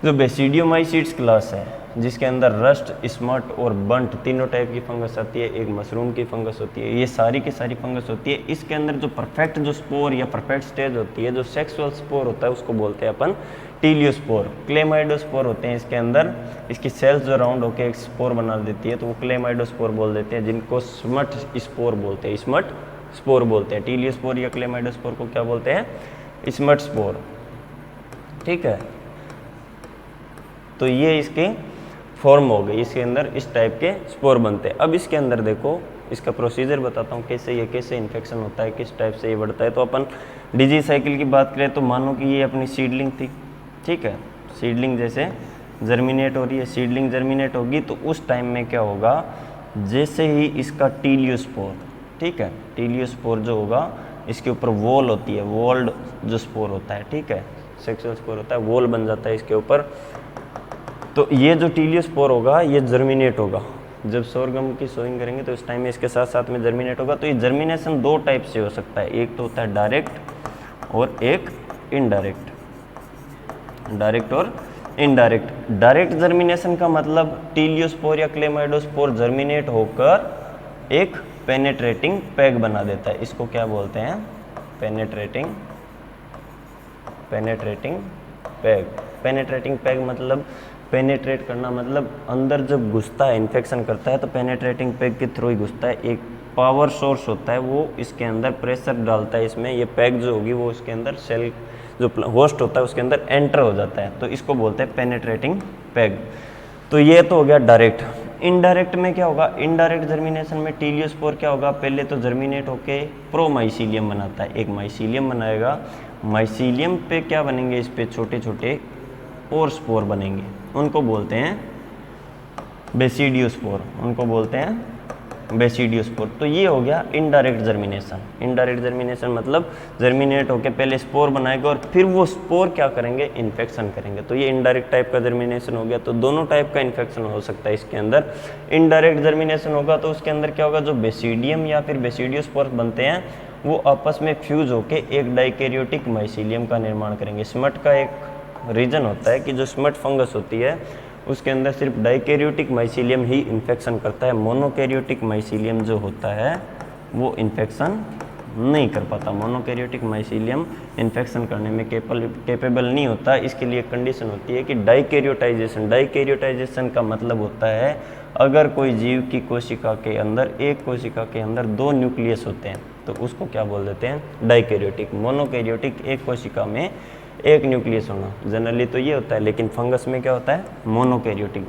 जो बेसिडियोमाइसीड्स क्लास है, जिसके अंदर रस्ट, स्मट और बंट तीनों टाइप की फंगस आती है। एक मशरूम की फंगस होती है, ये सारी की सारी फंगस होती है। इसके अंदर जो परफेक्ट जो स्पोर या परफेक्ट स्टेज होती है, जो सेक्सुअल स्पोर होता है, उसको बोलते हैं अपन टीलियोस्पोर। क्लेमाइडोस्पोर होते हैं इसके अंदर, इसकी सेल्स जो राउंड होकर एक स्पोर बना देती है, तो वो क्लेमाइडोस्पोर बोल देते हैं, जिनको स्मट स्पोर बोलते हैं, स्मट स्पोर बोलते हैं। टीलियोस्पोर या क्लेमाइडोस्पोर को क्या बोलते हैं, स्मट स्पोर, ठीक है। तो ये इसके फॉर्म हो गई, इसके अंदर इस टाइप के स्पोर बनते हैं। अब इसके अंदर देखो, इसका प्रोसीजर बताता हूँ कैसे इन्फेक्शन होता है, किस टाइप से ये बढ़ता है। तो अपन डिजीज साइकिल की बात करें तो मानो कि ये अपनी सीडलिंग थी, ठीक है। सीडलिंग जैसे जर्मिनेट हो रही है, सीडलिंग जर्मिनेट होगी तो उस टाइम में क्या होगा, जैसे ही इसका टीलियोस्पोर, ठीक है, टीलियोस्पोर जो होगा इसके ऊपर वॉल होती है, वॉल्ड जो स्पोर होता है, ठीक है, सेक्सुअल स्पोर होता है, वॉल बन जाता है इसके ऊपर। तो ये जो टीलियोस्पोर होगा ये जर्मिनेट होगा। जब सोरगम की सोइंग करेंगे तो इस टाइम में इसके साथ साथ में जर्मिनेट होगा। तो ये जर्मिनेशन दो टाइप से हो सकता है, एक तो होता है डायरेक्ट और एक इनडायरेक्ट। डायरेक्ट और इनडायरेक्ट। डायरेक्ट जर्मिनेशन का मतलब टीलियोस्पोर या क्लेमाइडोस्पोर जर्मिनेट होकर एक पेनेट्रेटिंग पैग बना देता है। इसको क्या बोलते हैं, पेनेट्रेटिंग पैग। पेनेट्रेटिंग पैग मतलब पेनेट्रेट करना, मतलब अंदर जब घुसता है, इन्फेक्शन करता है तो पेनेट्रेटिंग पैग के थ्रू ही घुसता है। एक पावर सोर्स होता है, वो इसके अंदर प्रेशर डालता है इसमें, ये पैग जो होगी वो इसके अंदर सेल जो होस्ट होता है उसके अंदर एंटर हो जाता है, तो इसको बोलते हैं पेनेट्रेटिंग पैग। तो ये तो हो गया डायरेक्ट। इनडायरेक्ट में क्या होगा, इनडायरेक्ट जर्मिनेशन में टीलियोस्पोर क्या होगा, पहले तो जर्मिनेट होके प्रोमाइसीलियम बनाता है, एक माइसीलियम बनाएगा। माइसीलियम पे क्या बनेंगे, इस पे छोटे छोटे और स्पोर बनेंगे, उनको बोलते हैं बेसिडियोस्पोर, उनको बोलते हैं बेसिडियोस्पोर। तो ये हो गया इनडायरेक्ट जर्मिनेशन। इनडायरेक्ट जर्मिनेशन मतलब जर्मिनेट होकर पहले स्पोर बनाएगा और फिर वो स्पोर क्या करेंगे, इन्फेक्शन करेंगे। तो ये इनडायरेक्ट टाइप का जर्मिनेशन हो गया। तो दोनों टाइप का इन्फेक्शन हो सकता है इसके अंदर। इनडायरेक्ट जर्मिनेशन होगा तो उसके अंदर क्या होगा, जो बेसिडियम या फिर बेसिडियोस्पोर बनते हैं वो आपस में फ्यूज होकर एक डाइकैरियोटिक माइसीलियम का निर्माण करेंगे। स्मट का एक रीजन होता है कि जो स्मट फंगस होती है उसके अंदर सिर्फ डाइकैरियोटिक माइसीलियम ही इन्फेक्शन करता है। मोनोकैरियोटिक माइसीलियम जो होता है वो इन्फेक्शन नहीं कर पाता। मोनोकैरियोटिक माइसीलियम इन्फेक्शन करने में कैपेबल नहीं होता। इसके लिए कंडीशन होती है कि डाइकैरियोटाइजेशन। डाइकैरियोटाइजेशन का मतलब होता है अगर कोई जीव की कोशिका के अंदर, एक कोशिका के अंदर दो न्यूक्लियस होते हैं तो उसको क्या बोल देते हैं, डाइकैरियोटिक। मोनोकैरियोटिक, एक कोशिका में एक न्यूक्लियस होना, जनरली तो ये होता है, लेकिन फंगस में क्या होता है, मोनोकैरियोटिक,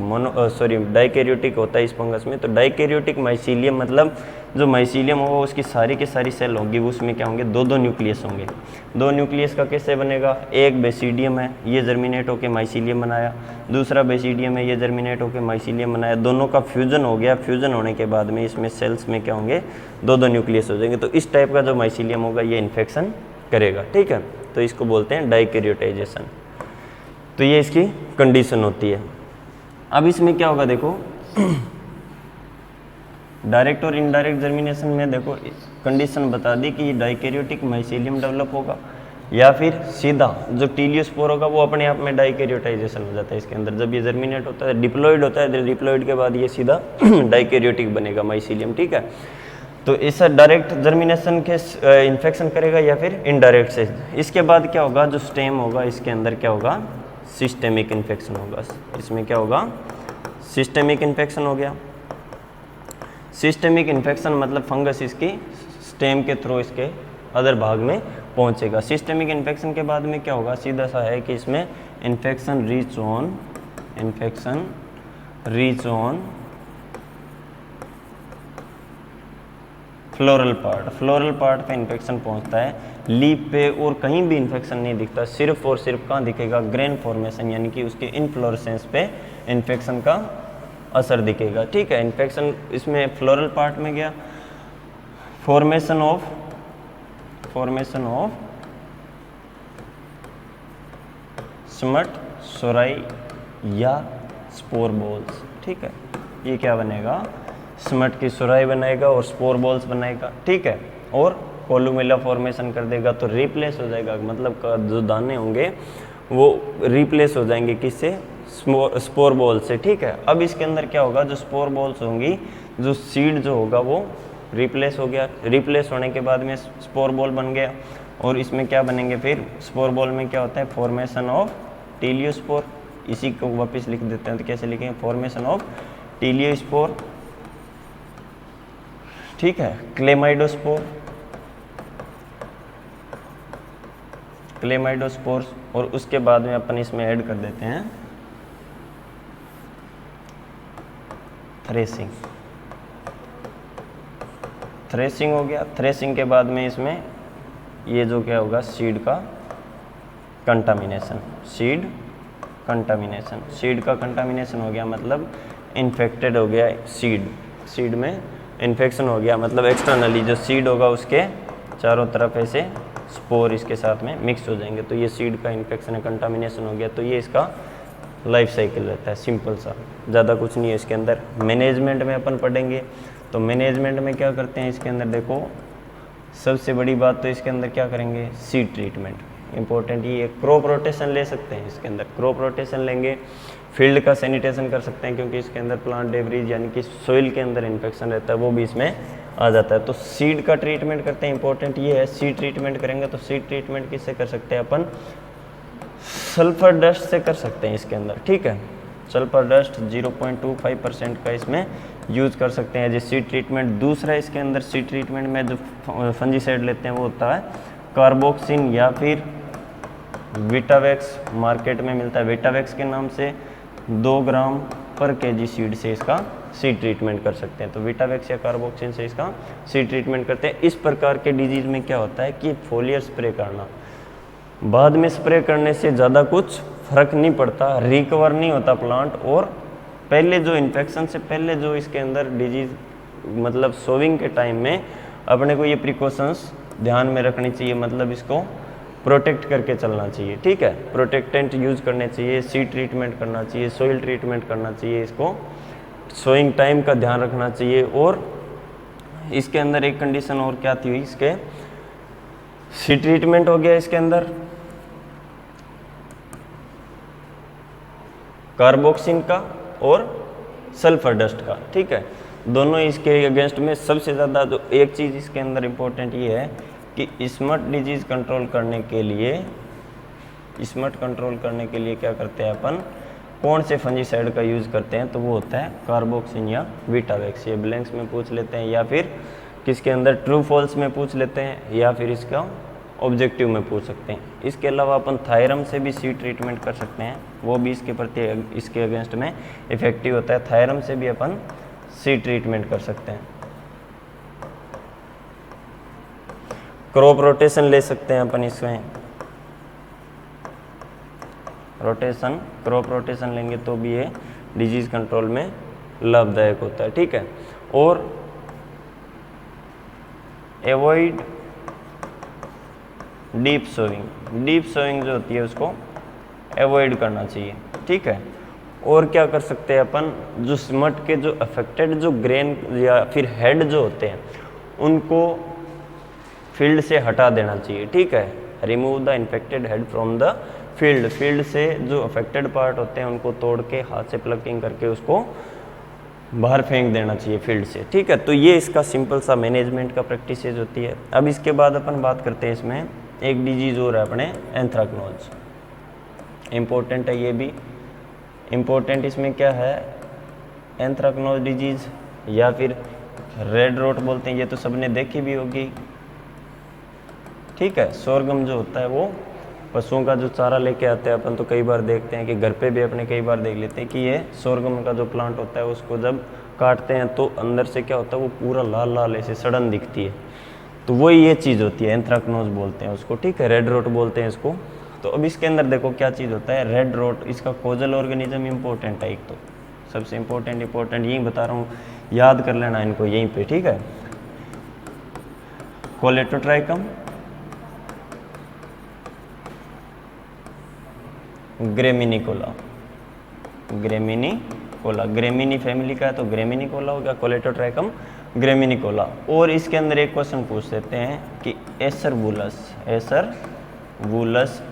डाइकैरियोटिक होता है इस फंगस में। तो डाइकैरियोटिक माइसीलियम मतलब जो माइसीलियम होगा उसकी सारी की सारी सेल होगी, उसमें क्या होंगे, दो दो न्यूक्लियस होंगे। दो न्यूक्लियस का कैसे बनेगा, एक बेसिडियम है, ये जर्मिनेट होकर माइसीलियम बनाया, दूसरा बेसिडियम है, ये जर्मिनेट होकर माइसीलियम बनाया, दोनों का फ्यूजन हो गया। फ्यूजन होने के बाद में इसमें सेल्स में क्या होंगे, दो दो न्यूक्लियस हो जाएंगे। तो इस टाइप का जो माइसीलियम होगा ये इन्फेक्शन करेगा, ठीक है। तो इसको बोलते हैं डाइकैरियोटाइजेशन। तो ये इसकी कंडीशन होती है। अब इसमें क्या होगा, देखो डायरेक्ट और इनडायरेक्ट जर्मिनेशन में देखो कंडीशन बता दी कि डाइकैरियोटिक माइसीलियम डेवलप होगा या फिर सीधा जो टीलियोस्पोर होगा वो अपने आप में डाइकैरियोटाइजेशन हो जाता है इसके अंदर। जब ये जर्मिनेट होता है, डिप्लॉइड होता है, डिप्लॉइड के बाद ये सीधा डाइकैरियोटिक बनेगा माइसीलियम, ठीक है। तो इस डायरेक्ट जर्मिनेशन के इन्फेक्शन करेगा या फिर इनडायरेक्ट से। इसके बाद क्या होगा, जो स्टेम होगा इसके अंदर क्या होगा, सिस्टेमिक इन्फेक्शन होगा। इसमें क्या होगा, सिस्टेमिक इन्फेक्शन हो गया। सिस्टेमिक इन्फेक्शन मतलब फंगस इसकी स्टेम के थ्रू इसके अदर भाग में पहुंचेगा। सिस्टेमिक इन्फेक्शन के बाद में क्या होगा, सीधा सा है कि इसमें infection reach on floral part पे इन्फेक्शन पहुंचता है, लीफ पे और कहीं भी इन्फेक्शन नहीं दिखता, सिर्फ और सिर्फ कहाँ दिखेगा, ग्रेन फॉर्मेशन यानी कि उसके इनफ्लोरेसेंस पे इन्फेक्शन का असर दिखेगा। ठीक है, इन्फेक्शन इसमें फ्लोरल पार्ट में गया। फॉर्मेशन ऑफ स्मट, सोराई या स्पोर बॉल्स। ठीक है, ये क्या बनेगा, स्मट की सुराई बनाएगा और स्पोर बॉल्स बनाएगा। ठीक है, और कोलुमेला फॉर्मेशन कर देगा तो रिप्लेस हो जाएगा, मतलब जो दाने होंगे वो रिप्लेस हो जाएंगे किससे, स्पोर बॉल से। ठीक है, अब इसके अंदर क्या होगा, जो स्पोर बॉल्स होंगी, जो सीड जो होगा वो रिप्लेस हो गया, रिप्लेस होने के बाद में स्पोर बॉल बन गया। और इसमें क्या बनेंगे फिर, स्पोर बॉल में क्या होता है, फॉर्मेशन ऑफ टीलियोस्पोर। इसी को वापस लिख देते हैं, तो कैसे लिखेंगे, फॉर्मेशन ऑफ टीलियोस्पोर। ठीक है, क्लेमाइडोस्पोर्स। और उसके बाद में अपन इसमें ऐड कर देते हैं थ्रेसिंग हो गया। थ्रेसिंग के बाद में इसमें ये जो क्या होगा, सीड का कंटामिनेशन हो गया, मतलब इन्फेक्टेड हो गया सीड में इन्फेक्शन हो गया, मतलब एक्सटर्नली जो सीड होगा उसके चारों तरफ ऐसे स्पोर इसके साथ में मिक्स हो जाएंगे, तो ये सीड का इन्फेक्शन है, कंटामिनेशन हो गया। तो ये इसका लाइफ साइकिल रहता है, सिंपल सा, ज़्यादा कुछ नहीं है इसके अंदर। मैनेजमेंट में अपन पढ़ेंगे, तो मैनेजमेंट में क्या करते हैं इसके अंदर, देखो सबसे बड़ी बात तो इसके अंदर क्या करेंगे, सीड ट्रीटमेंट इंपॉर्टेंट। ये क्रॉप रोटेशन ले सकते हैं, इसके अंदर क्रॉप रोटेशन लेंगे, फील्ड का सैनिटेशन कर सकते हैं, क्योंकि इसके अंदर प्लांट डेब्रीज यानी कि सोइल के अंदर इन्फेक्शन रहता है वो भी इसमें आ जाता है। तो सीड का ट्रीटमेंट करते हैं, इंपॉर्टेंट ये है, सीड ट्रीटमेंट करेंगे। तो सीड ट्रीटमेंट किससे कर सकते हैं अपन, सल्फर डस्ट से कर सकते हैं इसके अंदर। ठीक है, सल्फर डस्ट 0.25% का इसमें यूज़ कर सकते हैं एज ए सीड ट्रीटमेंट। दूसरा इसके अंदर सीड ट्रीटमेंट में जो फंजीसाइड लेते हैं वो होता है कार्बोक्सिन या फिर विटावेक्स, मार्केट में मिलता है विटावेक्स के नाम से। 2 ग्राम पर केजी सीड से इसका सीड ट्रीटमेंट कर सकते हैं। तो विटावेक्स या कार्बोक्सिन से इसका सीड ट्रीटमेंट करते हैं। इस प्रकार के डिजीज़ में क्या होता है कि फोलियर स्प्रे करना, बाद में स्प्रे करने से ज़्यादा कुछ फर्क नहीं पड़ता, रिकवर नहीं होता प्लांट, और पहले जो इन्फेक्शन से पहले जो इसके अंदर डिजीज़ मतलब सोविंग के टाइम में अपने को ये प्रिकॉशंस ध्यान में रखनी चाहिए, मतलब इसको प्रोटेक्ट करके चलना चाहिए। ठीक है, प्रोटेक्टेंट यूज़ करने चाहिए, सीड ट्रीटमेंट करना चाहिए, सोइल ट्रीटमेंट करना चाहिए, इसको सोइंग टाइम का ध्यान रखना चाहिए। और इसके अंदर एक कंडीशन और क्या थी, इसके सीड ट्रीटमेंट हो गया, इसके अंदर कार्बोक्सिन का और सल्फर डस्ट का। ठीक है, दोनों इसके अगेंस्ट में सबसे ज़्यादा जो एक चीज़ इसके अंदर इम्पोर्टेंट ये है कि स्मट डिजीज़ कंट्रोल करने के लिए क्या करते हैं अपन, कौन से फंजीसाइड का यूज़ करते हैं, तो वो होता है कार्बोक्सिन या विटावेक्स। ये ब्लैंक्स में पूछ लेते हैं, या फिर किसके अंदर ट्रू फॉल्स में पूछ लेते हैं, या फिर इसका ऑब्जेक्टिव में पूछ सकते हैं। इसके अलावा अपन थायरम से भी सीड ट्रीटमेंट कर सकते हैं, वो भी इसके प्रति इसके अगेंस्ट में इफेक्टिव होता है। थायरम से भी अपन सीड ट्रीटमेंट कर सकते हैं। क्रॉप रोटेशन ले सकते हैं अपन इसमें, क्रॉप रोटेशन लेंगे तो भी ये डिजीज़ कंट्रोल में लाभदायक होता है। ठीक है, और एवॉइड डीप सोइंग जो होती है उसको एवॉइड करना चाहिए। ठीक है, और क्या कर सकते हैं अपन, जो स्मट के जो अफेक्टेड जो ग्रेन या फिर हेड जो होते हैं उनको फील्ड से हटा देना चाहिए। ठीक है, remove the infected head from the field से जो अफेक्टेड पार्ट होते हैं उनको तोड़ के हाथ से प्लकिंग करके उसको बाहर फेंक देना चाहिए फील्ड से। ठीक है, तो ये इसका सिंपल सा मैनेजमेंट का प्रैक्टिसेज होती है। अब इसके बाद अपन बात करते हैं, इसमें एक डिजीज़ और है अपने एंथ्राक्नोज, इम्पोर्टेंट है, ये भी इम्पोर्टेंट। इसमें क्या है, एंथ्राक्नोज डिजीज़ या फिर रेड रोट बोलते हैं, ये तो सबने देखी भी होगी। ठीक है, सोरगम जो होता है वो पशुओं का जो चारा लेके आते हैं अपन, तो कई बार देखते हैं कि घर पे भी अपने कई बार देख लेते हैं कि ये सोरगम का जो प्लांट होता है उसको जब काटते हैं तो अंदर से क्या होता है, वो पूरा लाल लाल ऐसे सड़न दिखती है, तो वही ये चीज़ होती है, एंथ्रेक्नोज बोलते हैं उसको, ठीक है, रेड रोट बोलते हैं इसको। तो अब इसके अंदर देखो क्या चीज़ होता है, रेड रोट, इसका कोजल ऑर्गेनिज्म इंपॉर्टेंट है, एक तो सबसे इंपॉर्टेंट यही बता रहा हूँ, याद कर लेना इनको यहीं पे, ठीक है। कोलेटोट्राइकम, ग्रेमिनिकोला, ग्रेमिनिकोला, ग्रेमिनी फैमिली का है तो ग्रेमिनिकोला हो गया, कोलेटोट्राइकम ग्रेमिनिकोला। और इसके अंदर एक क्वेश्चन पूछ लेते हैं कि एसरबुलस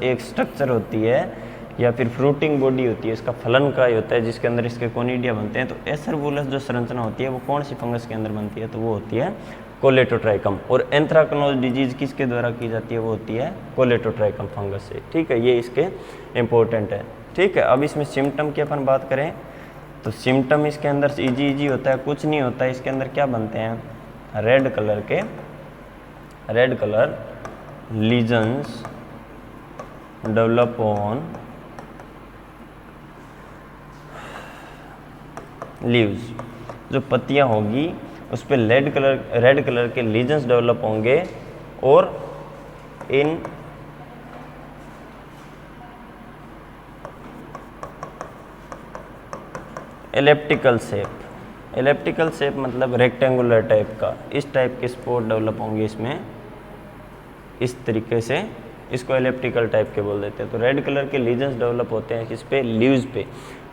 एक स्ट्रक्चर होती है या फिर फ्रूटिंग बॉडी होती है, इसका फलन का ही होता है जिसके अंदर इसके कोनिडिया बनते हैं। तो एसरबुलस जो संरचना होती है वो कौन सी फंगस के अंदर बनती है, तो वो होती है कोलेटोट्राइकम। और एंथ्रेक्नोज डिजीज किसके द्वारा की जाती है, वो होती है कोलेटोट्राइकम फंगस से, ठीक है, ये इसके इंपॉर्टेंट है, ठीक है। अब इसमें सिम्टम की अपन बात करें तो सिम्टम इसके अंदर इजी होता है, कुछ नहीं होता है, इसके अंदर क्या बनते हैं, red colour lesions develop on leaves, जो पत्तियां होगी उस पर रेड कलर के लीजन्स डेवलप होंगे और इन एलिप्टिकल शेप मतलब रेक्टेंगुलर टाइप का, इस टाइप के स्पॉट डेवलप होंगे इसमें, इस तरीके से इसको एलिप्टिकल टाइप के बोल देते हैं। तो रेड कलर के लीजन्स डेवलप होते हैं किस पे, लीव्स पे,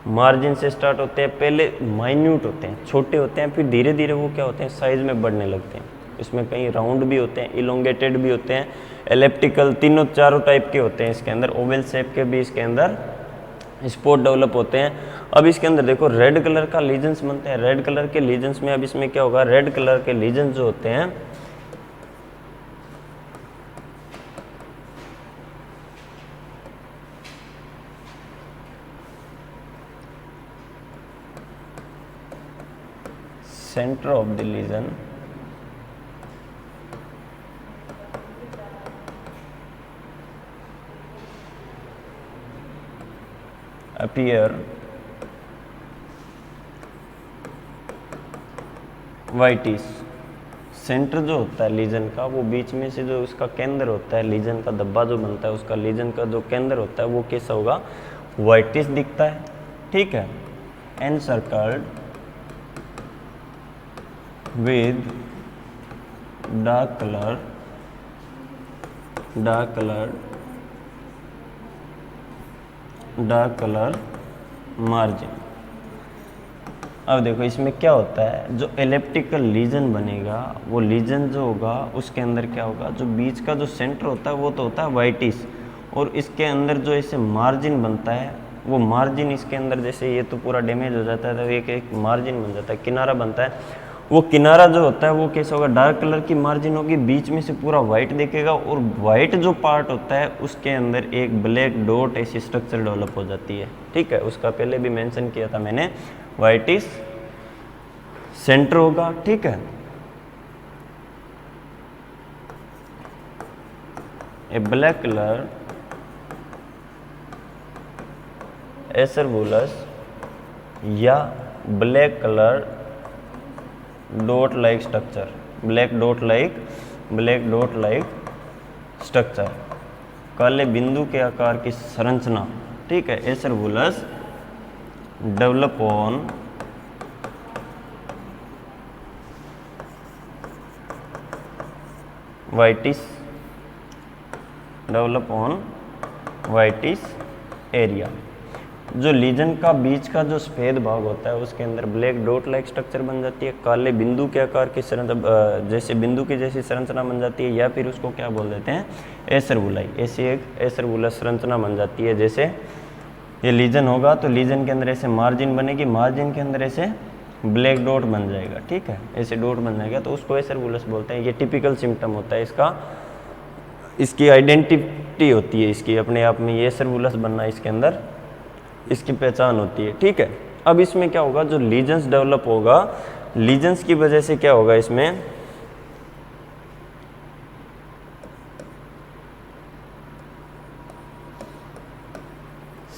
मार्जिन से स्टार्ट होते हैं, पहले माइन्यूट होते हैं, छोटे होते हैं, फिर धीरे धीरे वो क्या होते हैं, साइज में बढ़ने लगते हैं। इसमें कई राउंड भी होते हैं, इलोंगेटेड भी होते हैं, एलिप्टिकल, तीनों चारों टाइप के होते हैं इसके अंदर, ओवल शेप के भी इसके अंदर स्पॉट डेवलप होते हैं। अब इसके अंदर देखो रेड कलर का लीजन्स बनते हैं, रेड कलर के लीजन्स में अब इसमें क्या होगा, रेड कलर के लीजन्स जो होते हैं center of the lesion appear whitish। Centre जो होता है लीजन का, वो बीच में से जो उसका केंद्र होता है, लीजन का धब्बा जो बनता है, उसका लीजन का जो केंद्र होता है वो कैसा होगा, व्हाइटिश दिखता है, ठीक है। Encircled with dark color margin। अब देखो इसमें क्या होता है, जो एलिप्टिकल लीजन बनेगा, वो लीजन जो होगा उसके अंदर क्या होगा, जो बीच का जो सेंटर होता है वो तो होता है वाइटिश, और इसके अंदर जो ऐसे मार्जिन बनता है, वो मार्जिन इसके अंदर जैसे ये तो पूरा डैमेज हो जाता है तो एक मार्जिन बन जाता है, किनारा बनता है। वो किनारा जो होता है वो कैसा होगा, डार्क कलर की मार्जिन होगी, बीच में से पूरा वाइट दिखेगा, और वाइट जो पार्ट होता है उसके अंदर एक ब्लैक डॉट ऐसी स्ट्रक्चर डेवलप हो जाती है, ठीक है। उसका पहले भी मेंशन किया था मैंने, वाइटिश सेंटर होगा, ठीक है। ए ब्लैक कलर एसरबुलस या black colour dot like structure, black dot like structure, काले बिंदु के आकार की संरचना, ठीक है। एसरबुलस डेवलप ऑन वाइटिश एरिया। जो लीजन का बीच का जो सफ़ेद भाग होता है उसके अंदर ब्लैक डॉट लाइक स्ट्रक्चर बन जाती है, काले बिंदु के आकार की जैसे बिंदु की जैसी संरचना बन जाती है, या फिर उसको क्या बोल देते हैं, एसरबुलाई, ऐसी एक एसरबुलस संरचना बन जाती है। जैसे ये लीजन होगा तो लीजन के अंदर ऐसे मार्जिन बनेगी, मार्जिन के अंदर ऐसे ब्लैक डॉट बन जाएगा, ठीक है, ऐसे डॉट बन जाएगा, तो उसको एसरबुलस बोलते हैं। ये टिपिकल सिम्टम होता है इसका, इसकी आइडेंटिटी होती है इसकी अपने आप में, ये एसरबुलस बनना इसके अंदर इसकी पहचान होती है, ठीक है। अब इसमें क्या होगा, जो लीजन्स डेवलप होगा, लीजन्स की वजह से क्या होगा, इसमें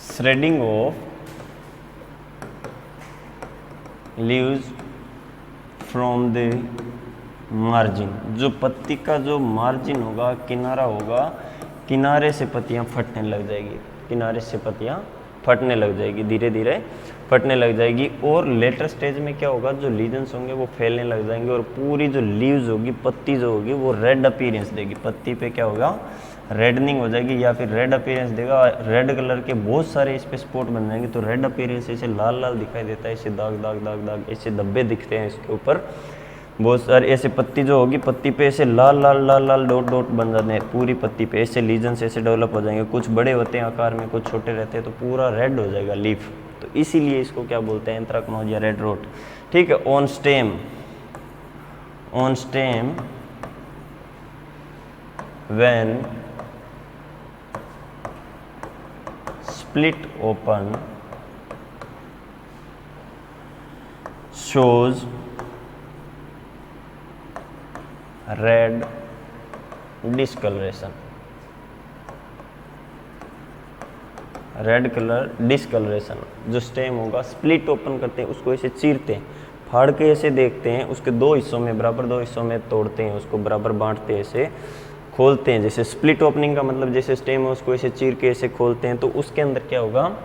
shredding of leaves from the margin, जो पत्ती का जो मार्जिन होगा, किनारा होगा, किनारे से पत्तियां फटने लग जाएगी, किनारे से पत्तियां फटने लग जाएगी, धीरे धीरे फटने लग जाएगी। और लेटर स्टेज में क्या होगा, जो लीजन्स होंगे वो फैलने लग जाएंगे और पूरी जो लीव्स होगी, पत्ती जो होगी वो रेड अपीयरेंस देगी, पत्ती पे क्या होगा, रेडनिंग हो जाएगी या फिर रेड अपीयरेंस देगा। रेड कलर के बहुत सारे इस पे स्पॉट बन जाएंगे, तो रेड अपीयरेंस ऐसे लाल लाल दिखाई देता है, ऐसे दाग दाग दाग दाग ऐसे धब्बे दिखते हैं इसके ऊपर, बहुत सारे ऐसे पत्ती जो होगी, पत्ती पे ऐसे लाल लाल लाल लाल डॉट डॉट बन जाते हैं पूरी पत्ती पे, ऐसे लीजन्स ऐसे डेवलप हो जाएंगे, कुछ बड़े होते हैं आकार में, कुछ छोटे रहते हैं, तो पूरा रेड हो जाएगा लीफ, तो इसीलिए इसको क्या बोलते हैं, एंथ्रेक्नोज या रेड रोट। ठीक है। On stem when split open shows red discoloration, red colour discoloration. जो स्टेम होगा, स्प्लिट ओपन करते हैं उसको, ऐसे चीरते हैं, फाड़ के ऐसे देखते हैं, उसके दो हिस्सों में, बराबर दो हिस्सों में तोड़ते हैं, उसको बराबर बांटते हैं, ऐसे खोलते हैं। जैसे स्प्लिट ओपनिंग का मतलब जैसे स्टेम है उसको ऐसे चीर के ऐसे खोलते हैं, तो उसके अंदर क्या होगा,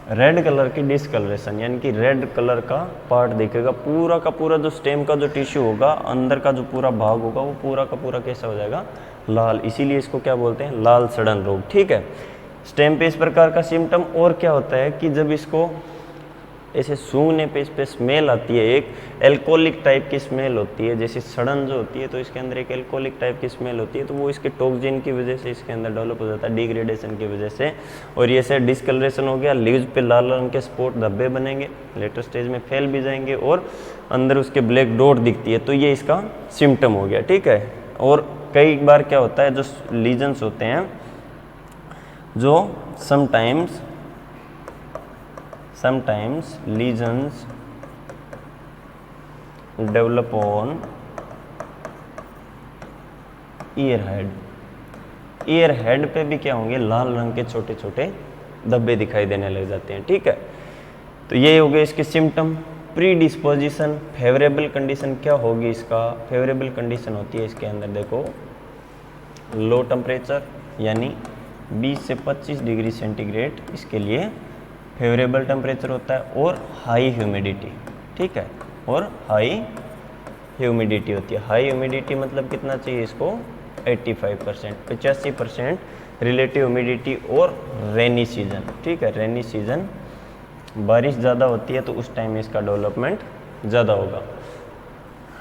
रेड कलर की डिस्कलरेशन, यानी कि रेड कलर का पार्ट दिखेगा। पूरा का पूरा जो स्टेम का जो टिश्यू होगा, अंदर का जो पूरा भाग होगा, वो पूरा का पूरा कैसा हो जाएगा, लाल, इसीलिए इसको क्या बोलते हैं, लाल सड़न रोग। ठीक है। स्टेम पे इस प्रकार का सिम्टम। और क्या होता है कि जब इसको ऐसे सूंघने पे इस पे स्मेल आती है, एक एल्कोहलिक टाइप की स्मेल होती है, जैसे सड़न जो होती है तो इसके अंदर एक एल्कोहलिक टाइप की स्मेल होती है, तो वो इसके टॉक्सिन की वजह से इसके अंदर डेवलप हो जाता है, डिग्रेडेशन की वजह से। और ये से डिस्कलरेशन हो गया, लीव्स पे लाल रंग के स्पॉट धब्बे बनेंगे, लेटर स्टेज में फैल भी जाएंगे और अंदर उसके ब्लैक डॉट दिखती है, तो ये इसका सिम्टम हो गया। ठीक है। और कई बार क्या होता है, जो लीजन्स होते हैं, जो sometimes lesions develop on year head पे भी क्या होंगे, लाल रंग के छोटे छोटे धब्बे दिखाई देने लग जाते हैं। ठीक है। तो ये हो गए इसके symptom. Pre disposition, favourable condition क्या होगी इसका, फेवरेबल कंडीशन होती है इसके अंदर, देखो, लो टेम्परेचर यानी 20 से 25 डिग्री सेंटीग्रेड इसके लिए फेवरेबल टेम्परेचर होता है, और हाई ह्यूमिडिटी। ठीक है। और हाई ह्यूमिडिटी होती है। हाई ह्यूमिडिटी मतलब कितना चाहिए इसको, 85%, 85% रिलेटिव ह्यूमिडिटी। और रेनी सीजन, ठीक है, रेनी सीजन, बारिश ज़्यादा होती है तो उस टाइम इसका डेवलपमेंट ज़्यादा होगा।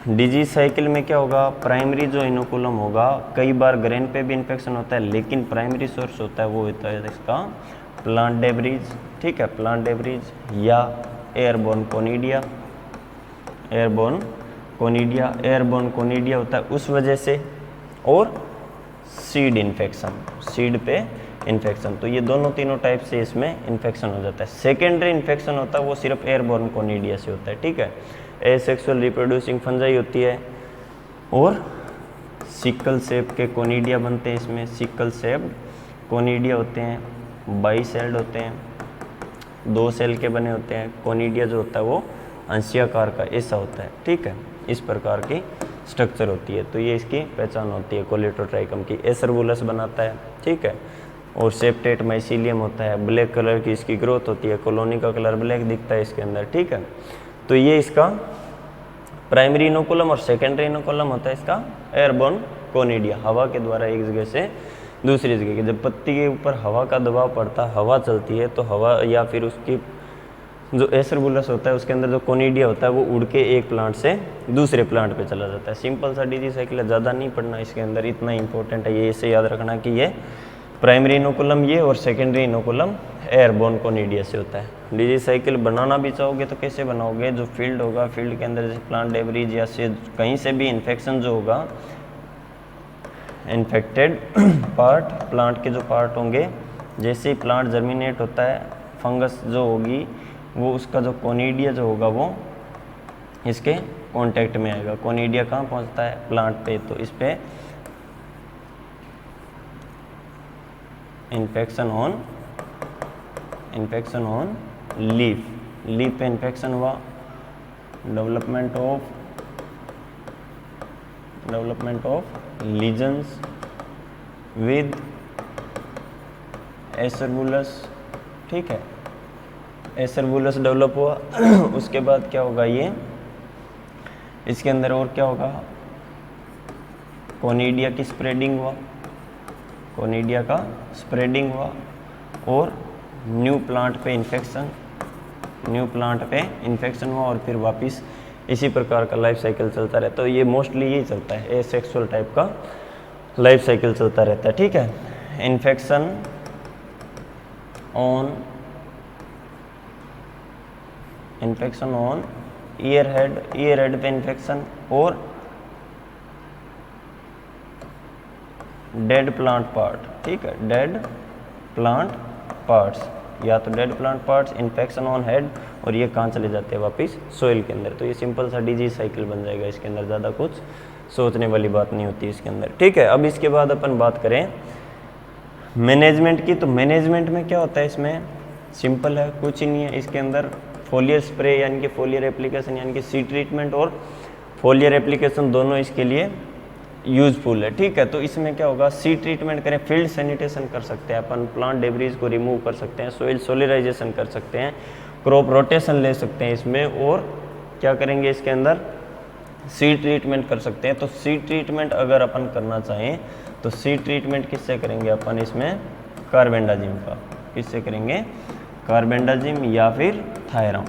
डिजीज साइकिल में क्या होगा, प्राइमरी जो इनोकुलम होगा, कई बार ग्रेन पे भी इन्फेक्शन होता है, लेकिन प्राइमरी सोर्स होता है वो होता है इसका प्लांट डेब्रीज। ठीक है। प्लांट डेब्रीज या एयरबोर्न कोनिडिया, एयरबोर्न कोनिडिया होता है उस वजह से। और सीड इन्फेक्शन, सीड पे इन्फेक्शन, तो ये दोनों तीनों टाइप से इसमें इन्फेक्शन हो जाता है। सेकेंडरी इन्फेक्शन होता है वो सिर्फ एयरबोर्न कोनिडिया से होता है। ठीक है। एसेक्सुअल रिप्रोड्यूसिंग फंजाई होती है, और सिकल शेप के कोनिडिया बनते हैं इसमें, सिकल शेप्ड कोनिडिया होते हैं, बाई सेल्ड होते हैं, 2 सेल के बने होते हैं। कोनिडिया जो होता है वो अंशियाकार का ऐसा होता है। ठीक है। इस प्रकार की स्ट्रक्चर होती है, तो ये इसकी पहचान होती है कोलेटोट्राइकम की। एसरबुलस बनाता है। ठीक है। और सेप्टेट माइसीलियम होता है, ब्लैक कलर की इसकी ग्रोथ होती है, कॉलोनी का कलर ब्लैक दिखता है इसके अंदर। ठीक है। तो ये इसका प्राइमरी इनोकुलम, और सेकेंडरी इनोकुलम होता है इसका एयरबोर्न कोनिडिया, हवा के द्वारा एक जगह से दूसरी जगह की। जब पत्ती के ऊपर हवा का दबाव पड़ता है, हवा चलती है, तो हवा या फिर उसकी जो एसरबुलस होता है उसके अंदर जो कोनिडिया होता है वो उड़ के एक प्लांट से दूसरे प्लांट पे चला जाता है। सिंपल सा डिजीज साइकिल है, ज़्यादा नहीं पढ़ना इसके अंदर, इतना इंपॉर्टेंट है ये, इसे याद रखना कि ये प्राइमरी इनोकुलम ये, और सेकेंडरी इनोकुलम एयरबोर्न कोनिडिया से होता है। डिजीज साइकिल बनाना भी चाहोगे तो कैसे बनाओगे, जो फील्ड होगा, फील्ड के अंदर जैसे प्लांट डेब्रीज या से कहीं से भी इन्फेक्शन जो होगा, इन्फेक्टेड पार्ट, प्लांट के जो पार्ट होंगे, जैसे ही प्लांट जर्मिनेट होता है, फंगस जो होगी वो उसका जो कोनिडिया जो होगा वो इसके कांटेक्ट में आएगा। कोनिडिया कहाँ पहुँचता है, प्लांट पे, तो इस पे इन्फेक्शन ऑन लीफ पे इन्फेक्शन हुआ, development of development of lesions with acervulus, ठीक है, एसरबुलस डेवलप हुआ। उसके बाद क्या होगा, ये इसके अंदर और क्या होगा, कोनिडिया की स्प्रेडिंग हुआ, कोनिडिया का स्प्रेडिंग हुआ, और न्यू प्लांट पे इन्फेक्शन, न्यू प्लांट पे इन्फेक्शन हुआ, और फिर वापस इसी प्रकार का लाइफ साइकिल चलता रहता है। तो ये मोस्टली यही चलता है, एसेक्सुअल टाइप का लाइफ साइकिल चलता रहता है, ठीक है। इन्फेक्शन ऑन ईयर हेड पे इन्फेक्शन, और डेड प्लांट पार्ट, ठीक है, डेड प्लांट पार्ट्स, या तो dead plant parts, infection on head, और ये कहाँ चले जाते हैं, वापस सोइल के अंदर। तो ये सिंपल सा डिजीज साइकिल बन जाएगा, इसके अंदर ज़्यादा कुछ सोचने वाली बात नहीं होती इसके अंदर, ठीक है। अब इसके बाद अपन बात करें मैनेजमेंट की। तो मैनेजमेंट में क्या होता है, इसमें सिंपल है, कुछ ही नहीं है इसके अंदर। फोलियर स्प्रे यानी कि फोलियर एप्लीकेशन यानी कि सीड ट्रीटमेंट और फोलियर एप्लीकेशन दोनों इसके लिए यूजफुल है, ठीक है। तो इसमें क्या होगा, सीड ट्रीटमेंट करें, फील्ड सैनिटेशन कर सकते हैं अपन, प्लांट डेब्रीज को रिमूव कर सकते हैं, सोइल सोलिराइजेशन कर सकते हैं, क्रॉप रोटेशन ले सकते हैं इसमें, और क्या करेंगे इसके अंदर, सीड ट्रीटमेंट कर सकते हैं। तो सीड ट्रीटमेंट अगर अपन करना चाहें तो सीड ट्रीटमेंट किससे करेंगे अपन, इसमें कार्बेंडाजिम का, किससे करेंगे, कार्बेंडाजिम या फिर थायरम,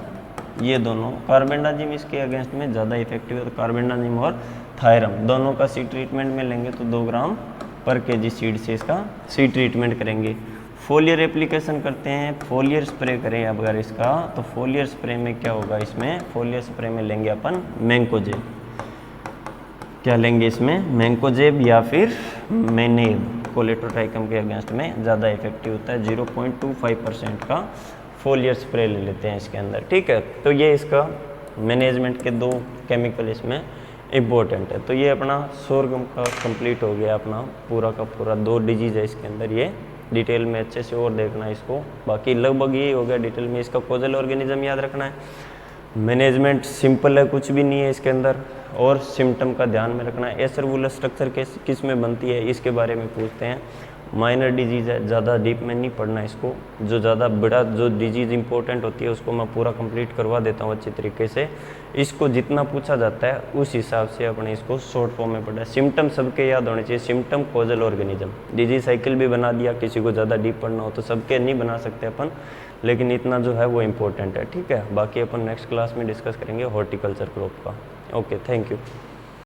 ये दोनों। कार्बेंडाजिम इसके अगेंस्ट में ज़्यादा इफेक्टिव है, तो कार्बेंडाजिम और थायरम दोनों का सीड ट्रीटमेंट में लेंगे तो 2 ग्राम पर केजी सीड से इसका सीड ट्रीटमेंट करेंगे। फोलियर एप्लीकेशन करते हैं, फोलियर स्प्रे करें अगर इसका, तो फोलियर स्प्रे में क्या होगा, इसमें फोलियर स्प्रे में लेंगे अपन मैंकोजेब, क्या लेंगे इसमें, मैंकोजेब या फिर मेनेब, कोलेटोट्राइकम के अगेंस्ट में ज़्यादा इफेक्टिव होता है। 0.25% का फोलियर स्प्रे ले लेते हैं इसके अंदर, ठीक है। तो ये इसका मैनेजमेंट के 2 केमिकल इसमें इम्पोर्टेंट है। तो ये अपना सोरगम का कंप्लीट हो गया, अपना पूरा का पूरा 2 डिजीज है इसके अंदर, ये डिटेल में अच्छे से और देखना है इसको, बाकी लगभग यही हो गया डिटेल में। इसका कोजल ऑर्गेनिज्म याद रखना है, मैनेजमेंट सिंपल है, कुछ भी नहीं है इसके अंदर, और सिम्टम का ध्यान में रखना है। एसरबुलस स्ट्रक्चर किस में बनती है इसके बारे में पूछते हैं, माइनर डिजीज़ है, ज़्यादा डीप में नहीं पढ़ना इसको, जो ज़्यादा बड़ा जो डिजीज़ इंपॉर्टेंट होती है उसको मैं पूरा कंप्लीट करवा देता हूँ अच्छी तरीके से। इसको जितना पूछा जाता है उस हिसाब से अपने इसको शॉर्ट फॉर्म में पढ़ा है। सिम्टम सबके याद होने चाहिए, symptom, causal organism, disease cycle भी बना दिया, किसी को ज़्यादा डीप पढ़ना हो तो सबके नहीं बना सकते अपन, लेकिन इतना जो है वो इम्पोर्टेंट है, ठीक है। बाकी अपन नेक्स्ट क्लास में डिस्कस करेंगे हॉर्टिकल्चर क्रॉप का। Okay, thank you.